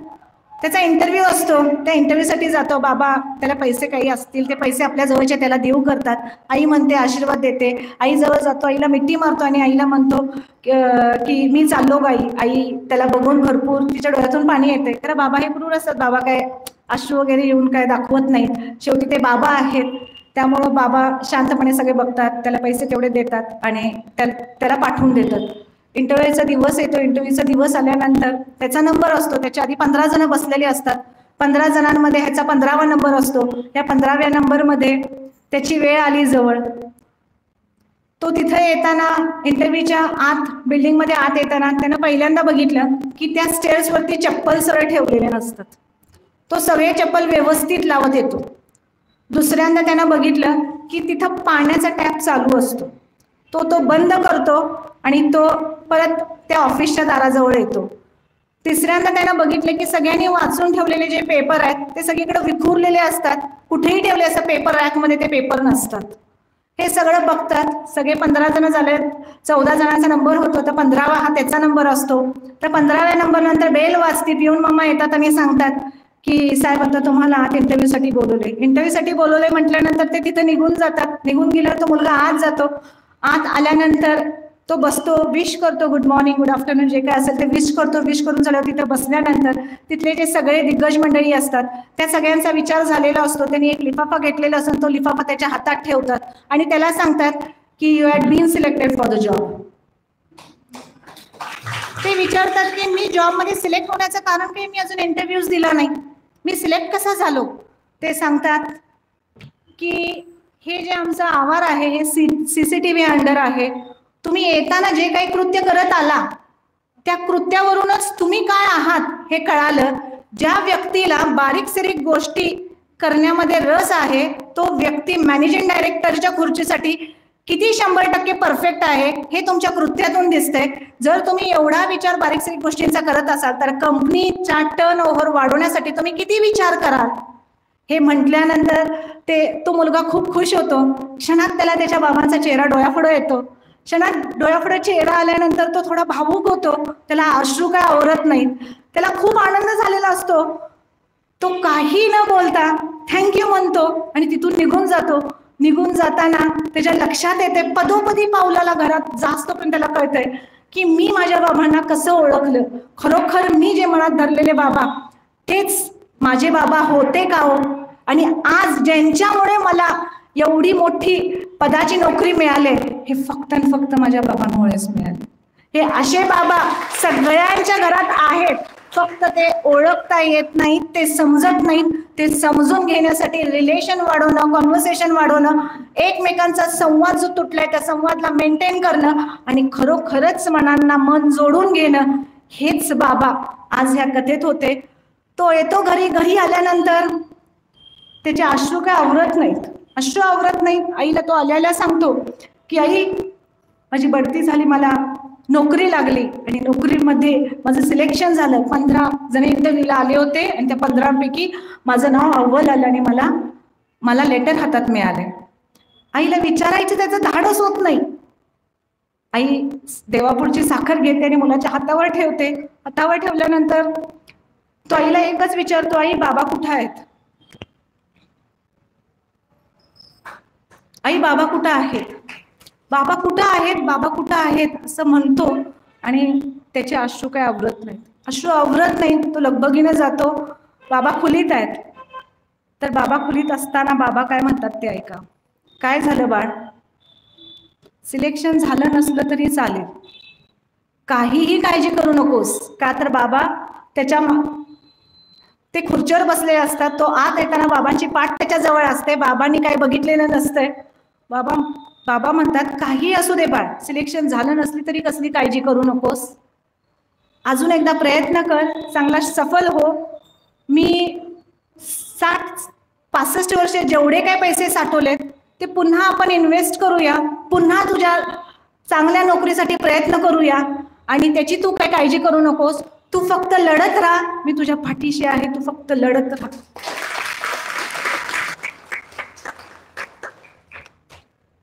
त्याचा इंटरव्ह्यू असतो, त्या इंटरव्ह्यूसाठी जातो. बाबा त्याला पैसे काही असतील ते पैसे आपल्या जवळचे त्याला देऊ करतात. आई म्हणते, आशीर्वाद देते. आईजवळ जातो, आईला मिठी मारतो आणि आईला म्हणतो की मी चाललो गाई. आई त्याला बघून भरपूर तिच्या डोळ्यातून पाणी येते. कारण बाबा हे क्रूर असतात, बाबा काय अश्रू वगैरे येऊन काय दाखवत नाहीत. शेवटी ते बाबा आहेत, त्यामुळं बाबा शांतपणे सगळे बघतात, त्याला पैसे तेवढे देतात आणि त्याला पाठवून देतात. इंटरव्ह्यूचा दिवस येतो. इंटरव्ह्यूचा दिवस आल्यानंतर त्याचा नंबर असतो. त्याच्या आधी 15 जण बसलेले असतात. 15 जणांमध्ये ह्याचा 15वा नंबर असतो. या 15व्या नंबरमध्ये त्याची वेळ आली जवळ. तो तिथे येताना इंटरव्ह्यूच्या आत बिल्डिंगमध्ये आत येताना त्यानं पहिल्यांदा बघितलं की त्या स्टेअर्सवरती चप्पल सरळ ठेवलेले नसतात. तो सगळे चप्पल व्यवस्थित लावत येतो. दुसऱ्यांदा त्यानं बघितलं की तिथं पाण्याचा टॅप चालू असतो. तो बंद करतो आणि तो परत त्या ऑफिसच्या दाराजवळ येतो. तिसऱ्यांदा त्यानं बघितलं की सगळ्यांनी वाचून ठेवलेले जे पेपर आहेत ते सगळीकडे विखुरलेले असतात. कुठेही ठेवले असं पेपर रॅकमध्ये ते पेपर नसतात. हे सगळं बघतात. सगळे 15 जण झाले. 14 जणांचा नंबर होतो, तर 15वा हा त्याचा नंबर असतो. तर 15व्या नंबर नंतर बेल वाजते. पिऊन मामा येतात आणि सांगतात की साहेब आता तुम्हाला आत इंटरव्ह्यूसाठी बोलवले. इंटरव्ह्यूसाठी बोलवले म्हटल्यानंतर ते तिथे निघून जातात. निघून गेल्यावर तो मुलगा आत जातो. आत आल्यानंतर तो बसतो, विश करतो, गुड मॉर्निंग, गुड आफ्टरनून, जे काय असेल ते विश करतो. विश करून झाल्यावर तिथे बसल्यानंतर तिथले जे सगळे दिग्गज मंडळी असतात त्या सगळ्यांचा विचार झालेला असतो. त्यांनी एक लिफाफा घेतलेला असतो, तो लिफाफा त्याच्या हातात ठेवतात आणि त्याला सांगतात की you had been selected for the job. ते विचारतात की मी जॉबमध्ये सिलेक्ट होण्याचं कारण काही, मी अजून इंटरव्ह्यूज दिला नाही, मी सिलेक्ट कसा झालो. ते सांगतात की हे जे आमचा आवार आहे हे CCTV अंडर आहे. तुम्ही येताना जे काही कृत्य करत आला त्या कृत्यावरूनच तुम्ही काय आहात हे कळालं. ज्या व्यक्तीला बारीक सारीक गोष्टी करण्यामध्ये रस आहे तो व्यक्ती मॅनेजिंग डायरेक्टरच्या खुर्चीसाठी किती 100% परफेक्ट आहे हे तुमच्या कृत्यातून दिसतंय. जर तुम्ही एवढा विचार बारीक सारीक गोष्टींचा करत असाल तर कंपनीचा टर्नओव्हर वाढवण्यासाठी तुम्ही किती विचार कराल. हे म्हटल्यानंतर तो मुलगा खूप खुश होतो. क्षणात त्याला त्याच्या बाबांचा चेहरा डोळ्यापुढे येतो. क्षणात डोळ्यापुढे चेहरा आल्यानंतर तो थोडा भावूक होतो. त्याला अश्रू काय आवरत नाहीत. त्याला खूप आनंद झालेला असतो. तो काही न बोलता थँक्यू म्हणतो आणि तिथून निघून जातो. निघून जाताना त्याच्या लक्षात येते, पदोपदी पावलाला घरात जास्त पण त्याला कळतंय की मी माझ्या बाबांना कसं ओळखलं. खरोखर मी जे मनात धरलेले बाबा तेच माझे बाबा होते का हो. आणि आज ज्यांच्यामुळे मला एवढी मोठी पदाची नोकरी मिळाली हे फक्त आणि फक्त माझ्या बाबांमुळेच मिळाले. हे असे बाबा सगळ्यांच्या घरात आहेत, फक्त ते ओळखता येत नाहीत, ते समजत नाहीत. ते समजून घेण्यासाठी रिलेशन वाढवणं, कॉन्व्हर्सेशन वाढवणं, एकमेकांचा संवाद जो तुटलाय त्या संवादला मेंटेन करणं आणि खरोखरच मनांना मन जोडून घेणं हेच बाबा आज ह्या कथेत होते. तो येतो घरी. घरी आल्यानंतर त्याचे अश्रू काय आवरत नाहीत. अश्रू आवरत नाहीत. आईला तो आल्याला सांगतो की आई माझी बढती झाली, मला नोकरी लागली आणि नोकरीमध्ये माझं सिलेक्शन झालं. 15 जण इंटरव्ह्यूला आले होते आणि त्या 15पैकी माझं नाव अव्वल आलं आणि मला लेटर हातात मिळाले. आईला विचारायचं त्याचं धाडस होत नाही. आई देवापुढची साखर घेते आणि मुलाच्या हातावर ठेवते. हातावर ठेवल्यानंतर तो आईला एकच विचारतो, आई बाबा कुठे आहेत. आई बाबा कुठं आहेत, बाबा कुठं आहेत, बाबा कुठं आहेत असं म्हणतो आणि त्याचे अश्रू काय आवरत नाहीत. अश्रू आवरत नाहीत. तो लगबगीने जातो. बाबा खोलीत आहेत. तर बाबा खोलीत असताना बाबा काय म्हणतात ते ऐका. काय झालं बाळ, सिलेक्शन झालं नसलं तरी चालेल, काहीही काळजी करू नकोस. का तर बाबा ते खुर्चीवर बसले असतात. तो आत येताना बाबांची पाठ त्याच्या जवळ असते. बाबांनी काय बघितलेलं नसतंय. बाबा म्हणतात काही असू दे बाळ, सिलेक्शन झालं नसली तरी कसली काळजी करू नकोस, अजून एकदा प्रयत्न कर, चांगला सफल हो. मी 60-65 वर्ष जेवढे काय पैसे साठवलेत ते पुन्हा आपण इन्व्हेस्ट करूया, पुन्हा तुझ्या चांगल्या नोकरीसाठी प्रयत्न करूया आणि त्याची तू काय काळजी करू नकोस. तू फक्त लढत राहा, मी तुझ्या पाठीशी आहे, तू फक्त लढत राहा.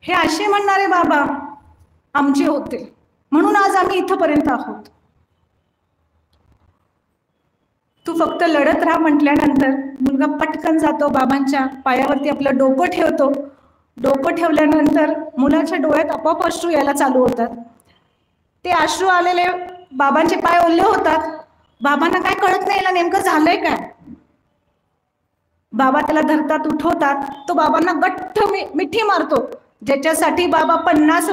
हे असे म्हणणारे बाबा आमचे होते, म्हणून आज आम्ही इथपर्यंत आहोत. तू फक्त लढत राहा म्हटल्यानंतर मुलगा पटकन जातो, बाबांच्या पायावरती आपलं डोकं ठेवतो. डोकं ठेवल्यानंतर मुलाच्या डोळ्यात आपोआप अश्रू यायला चालू होतात. ते अश्रू आलेले बाबांचे पाय ओले होतात. बाबांना काय कळत नाही, याला नेमकं झालंय काय. बाबा त्याला धरतात, उठवतात. तो बाबांना गट्ट मिठी मारतो, ज्याच्यासाठी बाबा 25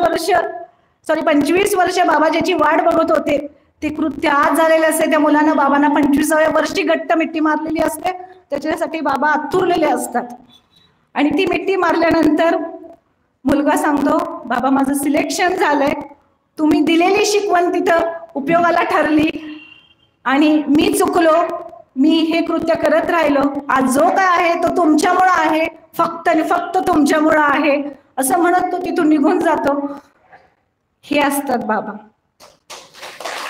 वर्ष बाबा ज्याची वाट बघत होते, ते कृत्य आज झालेले असते. त्या मुलानं बाबांना 25व्या वर्षी घट्ट मिठी मारलेली असते. त्याच्यासाठी बाबा आतुरलेले असतात. आणि ती मिठी मारल्यानंतर मुलगा सांगतो, बाबा माझं सिलेक्शन झालंय, तुम्ही दिलेली शिकवण तिथं उपयोगाला ठरली आणि मी चुकलो, मी हे कृत्य करत राहिलो. आज जो काय आहे तो तुमच्यामुळं आहे, फक्त आणि फक्त तुमच्यामुळं आहे, असं म्हणत तो तिथून निघून जातो. हे असतात बाबा.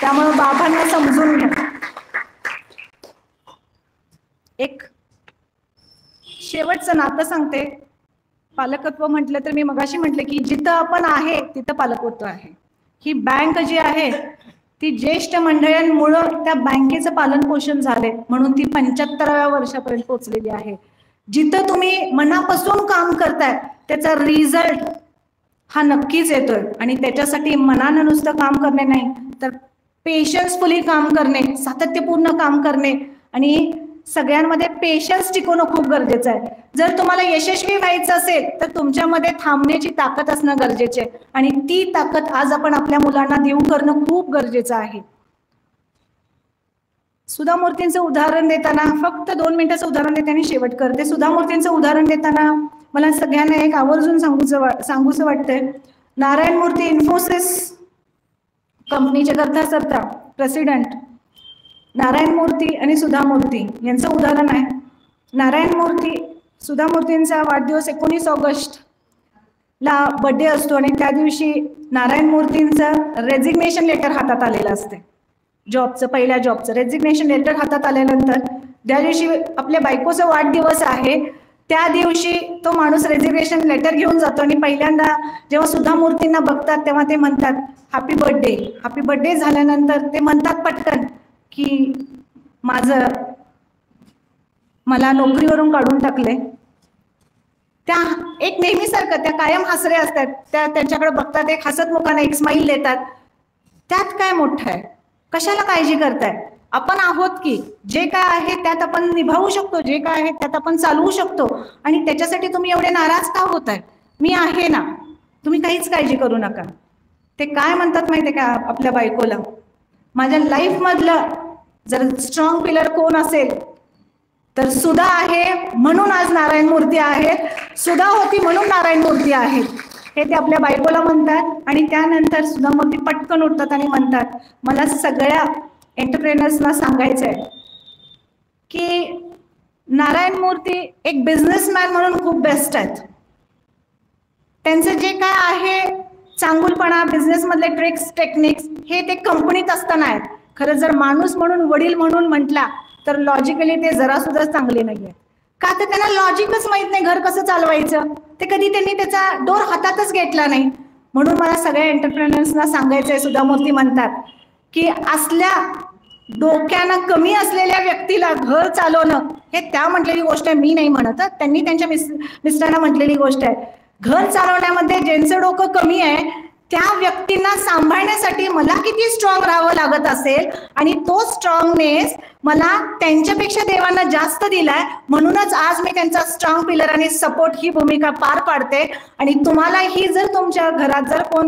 त्यामुळे बाबांना समजून घ्या. एक शेवटचं नातं सांगते. पालकत्व म्हटलं तर मी मगाशी म्हटलं की जिथं आपण आहे तिथं पालकत्व आहे. ही बँक जी आहे ती ज्येष्ठ मंडळींमुळं त्या बँकेचं पालन पोषण झालंय, म्हणून ती 75व्या वर्षापर्यंत पोहोचलेली आहे. जिथं तुम्ही मनापासून काम करताय त्याचा रिझल्ट हा नक्कीच येतोय. आणि त्याच्यासाठी मनानं नुसतं काम करणे नाही, तर पेशन्सफुली काम करणे, सातत्यपूर्ण काम करणे आणि सगळ्यांमध्ये पेशन्स टिकवणं खूप गरजेचं आहे. जर तुम्हाला यशस्वी व्हायचं असेल तर तुमच्यामध्ये थांबण्याची ताकद असणं गरजेचे आहे. आणि ती ताकद आज आपण आपल्या मुलांना देऊ करणं खूप गरजेचं आहे. सुधा मूर्तींचं उदाहरण देताना, फक्त 2 मिनिटाचं उदाहरण देते आणि शेवट करते. सुधा मूर्तींचं उदाहरण देताना मला सगळ्यांना एक आवर्जून सांगूचं वाटतंय. नारायण मूर्ती इन्फोसिस कंपनीचे कर्ता प्रेसिडेंट नारायण मूर्ती आणि सुधा मूर्ती यांचं उदाहरण आहे. नारायण मूर्ती, सुधा मूर्तींचा वाढदिवस 19 ऑगस्टला बर्थडे असतो आणि त्या दिवशी नारायण मूर्तींचं रेजिग्नेशन लेटर हातात आलेलं असते. पहिल्या जॉबचं रेजिग्नेशन लेटर हातात आल्यानंतर ज्या दिवशी आपल्या बायकोचा वाढदिवस आहे त्या दिवशी तो माणूस रेजिग्नेशन लेटर घेऊन जातो आणि पहिल्यांदा जेव्हा सुधा मूर्तींना बघतात तेव्हा ते म्हणतात हॅपी बर्थडे. हॅपी बर्थडे झाल्यानंतर ते म्हणतात पटकन की मला नोकरीवरून काढून टाकले. त्या एक नेहमीसारखं त्या कायम हसरे असतात. त्यांच्याकडे बघतात, एक हसत मुखाने एक स्माईल देतात. त्यात काय मोठं आहे, कशाला काळजी करताय. आपण आहोत की जे काय आहे त्यात आपण निभावू शकतो, जे काय आहे त्यात आपण चालवू शकतो. आणि त्याच्यासाठी तुम्ही एवढे नाराज का होताय. मी आहे ना, तुम्ही काहीच काळजी करू नका. ते काय म्हणतात माहितीये का आपल्या बायकोला, माझ्या लाईफ मधलं जर स्ट्रॉंग पिलर कोण असेल तर सुधा आहे, म्हणून आज नारायण मूर्ती आहेत. सुधा होती म्हणून नारायण मूर्ती आहेत, हे ते आपल्या बायकोला म्हणतात. आणि त्यानंतर सुधा मूर्ती पटकन उठतात आणि म्हणतात, मला सगळ्या एंटरप्रेनर्सना सांगायचं आहे की नारायण मूर्ती एक बिझनेसमॅन म्हणून खूप बेस्ट आहेत. त्यांचं जे काय आहे चांगुलपणा, बिझनेस मधले ट्रिक्स टेक्निक्स हे ते कंपनीत असताना आहेत. खरं जर माणूस म्हणून, वडील म्हणून म्हटला तर लॉजिकली ते जरा सुद्धा चांगले नाहीये. का तर त्यांना लॉजिकच माहित नाही, घर कसं चालवायचं. ते कधी त्यांनी त्याचा डोर हातातच घेतला नाही. म्हणून मला सगळ्या एंटरप्रेनर्सना सांगायचंय, सुधा मूर्ती म्हणतात की असल्या डोक्यानं कमी असलेल्या व्यक्तीला घर चालवणं हे त्या म्हटलेली गोष्ट आहे, मी नाही म्हणत. त्यांनी त्यांच्या मिस्टरांना म्हटलेली गोष्ट आहे. घर चालवण्यामध्ये ज्यांचं डोकं कमी आहे त्या व्यक्तींना सांभाळण्यासाठी मला किती स्ट्रॉंग राहावं लागत असेल आणि तो स्ट्रॉंगनेस मला त्यांच्यापेक्षा देवांना जास्त दिलाय. म्हणूनच आज मी त्यांचा स्ट्रॉंग पिलर आणि सपोर्ट ही भूमिका पार पाडते. आणि तुम्हाला ही जर तुमच्या घरात जर कोण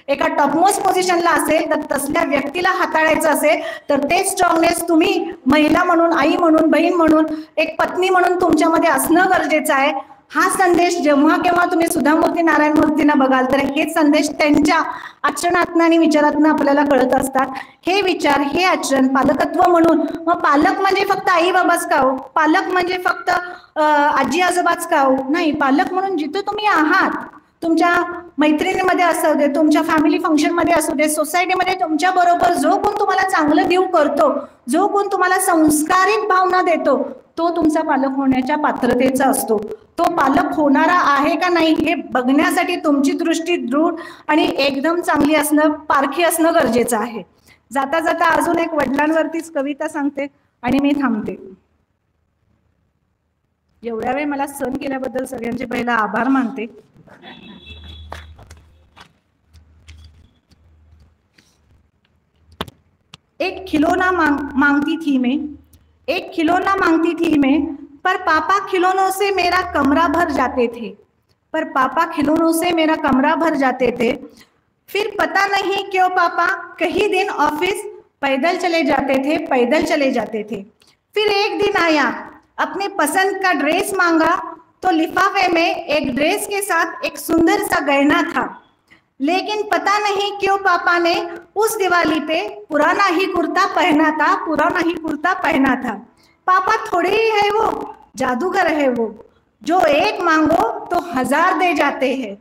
एका टॉपमोस्ट पोझिशनला असेल तर तसल्या व्यक्तीला हाताळायचं असेल तर ते स्ट्रॉंगनेस तुम्ही महिला म्हणून, आई म्हणून, बहीण म्हणून, एक पत्नी म्हणून तुमच्यामध्ये असणं गरजेचं आहे. हा संदेश जेव्हा केव्हा तुम्ही सुधा मूर्ती, नारायण मूर्तींना बघाल तर हे संदेश त्यांच्या आचरणातनं आणि विचारातनं आपल्याला कळत असतात. हे विचार, हे आचरण पालकत्व म्हणून. मग पालक म्हणजे फक्त आई बाबाच का हो, पालक म्हणजे फक्त आजी आजोबाच का हो, नाही. पालक म्हणून जिथं तुम्ही आहात तुमच्या मैत्रिणीमध्ये असू दे, तुमच्या फॅमिली फंक्शनमध्ये असू दे, सोसायटीमध्ये तुमच्या बरोबर जो कोण तुम्हाला चांगलं देव करतो, जो कोण तुम्हाला संस्कारित भावना देतो, तो तुमचा पालक होण्याच्या पात्रतेचा असतो. तो पालक होणारा आहे का नाही हे बघण्यासाठी तुमची दृष्टी दृढ आणि एकदम चांगली असणं, पारखी असणं गरजेचं आहे. जाता जाता अजून एक वडिलांवरतीच कविता सांगते आणि मी थांबते. एवढ्या वेळ मला सहन केल्याबद्दल सगळ्यांचे पहिला आभार मानते. एक खिलौना मांगती थी मैं, एक खिलौना मांगती थी मैं, पर पापा खिलौनों से मेरा कमरा भर जाते थे, पर पापा खिलौनों से मेरा कमरा भर जाते थे. फिर पता नहीं क्यों पापा कई दिन ऑफिस पैदल चले जाते थे, पैदल चले जाते थे. फिर एक दिन आया, अपने पसंद का ड्रेस मांगा, तो लिफाफे में एक ड्रेस के साथ एक सुंदर सा गहना था. लेकिन पता नहीं क्यों पापा ने उस दिवाली पे पुराना ही कुर्ता पहना था, पुराना ही कुर्ता पहना था. पापा थोड़े ही है वो, जादूगर है वो, जो एक मांगो तो 1000 दे जाते हैं.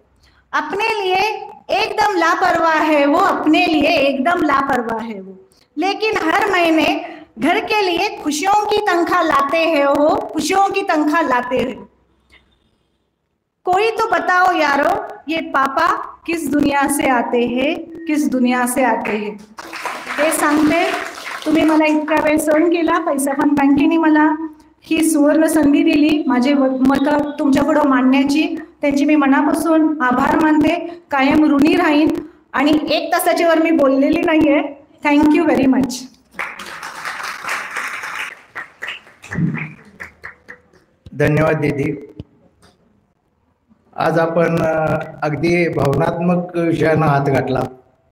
अपने लिए एकदम लापरवाह है वो, अपने लिए एकदम लापरवाह है वो, लेकिन हर महीने घर के लिए खुशियों की तनख्वाह लाते हैं वो, खुशियों की तनख्वाह लाते हैं. कोई तो बताओ यारो ये पापा किस दुनिया से आते हैं, किस दुनिया से आते हैं. हे सांगते, तुम्ही मला इतका वेळ सहन केला. पैसा फंड बँकेने मला ही सुवर्ण संधी दिली माझे मत तुमच्या पुढे मांडण्याची. त्यांची मी मनापासून आभार मानते, कायम ऋणी राहीन. आणि 1 तासाच्या वर मी बोललेली नाहीये. Thank you very much. धन्यवाद दीदी. आज आपण अगदी भावनात्मक विषयानं हात घातला.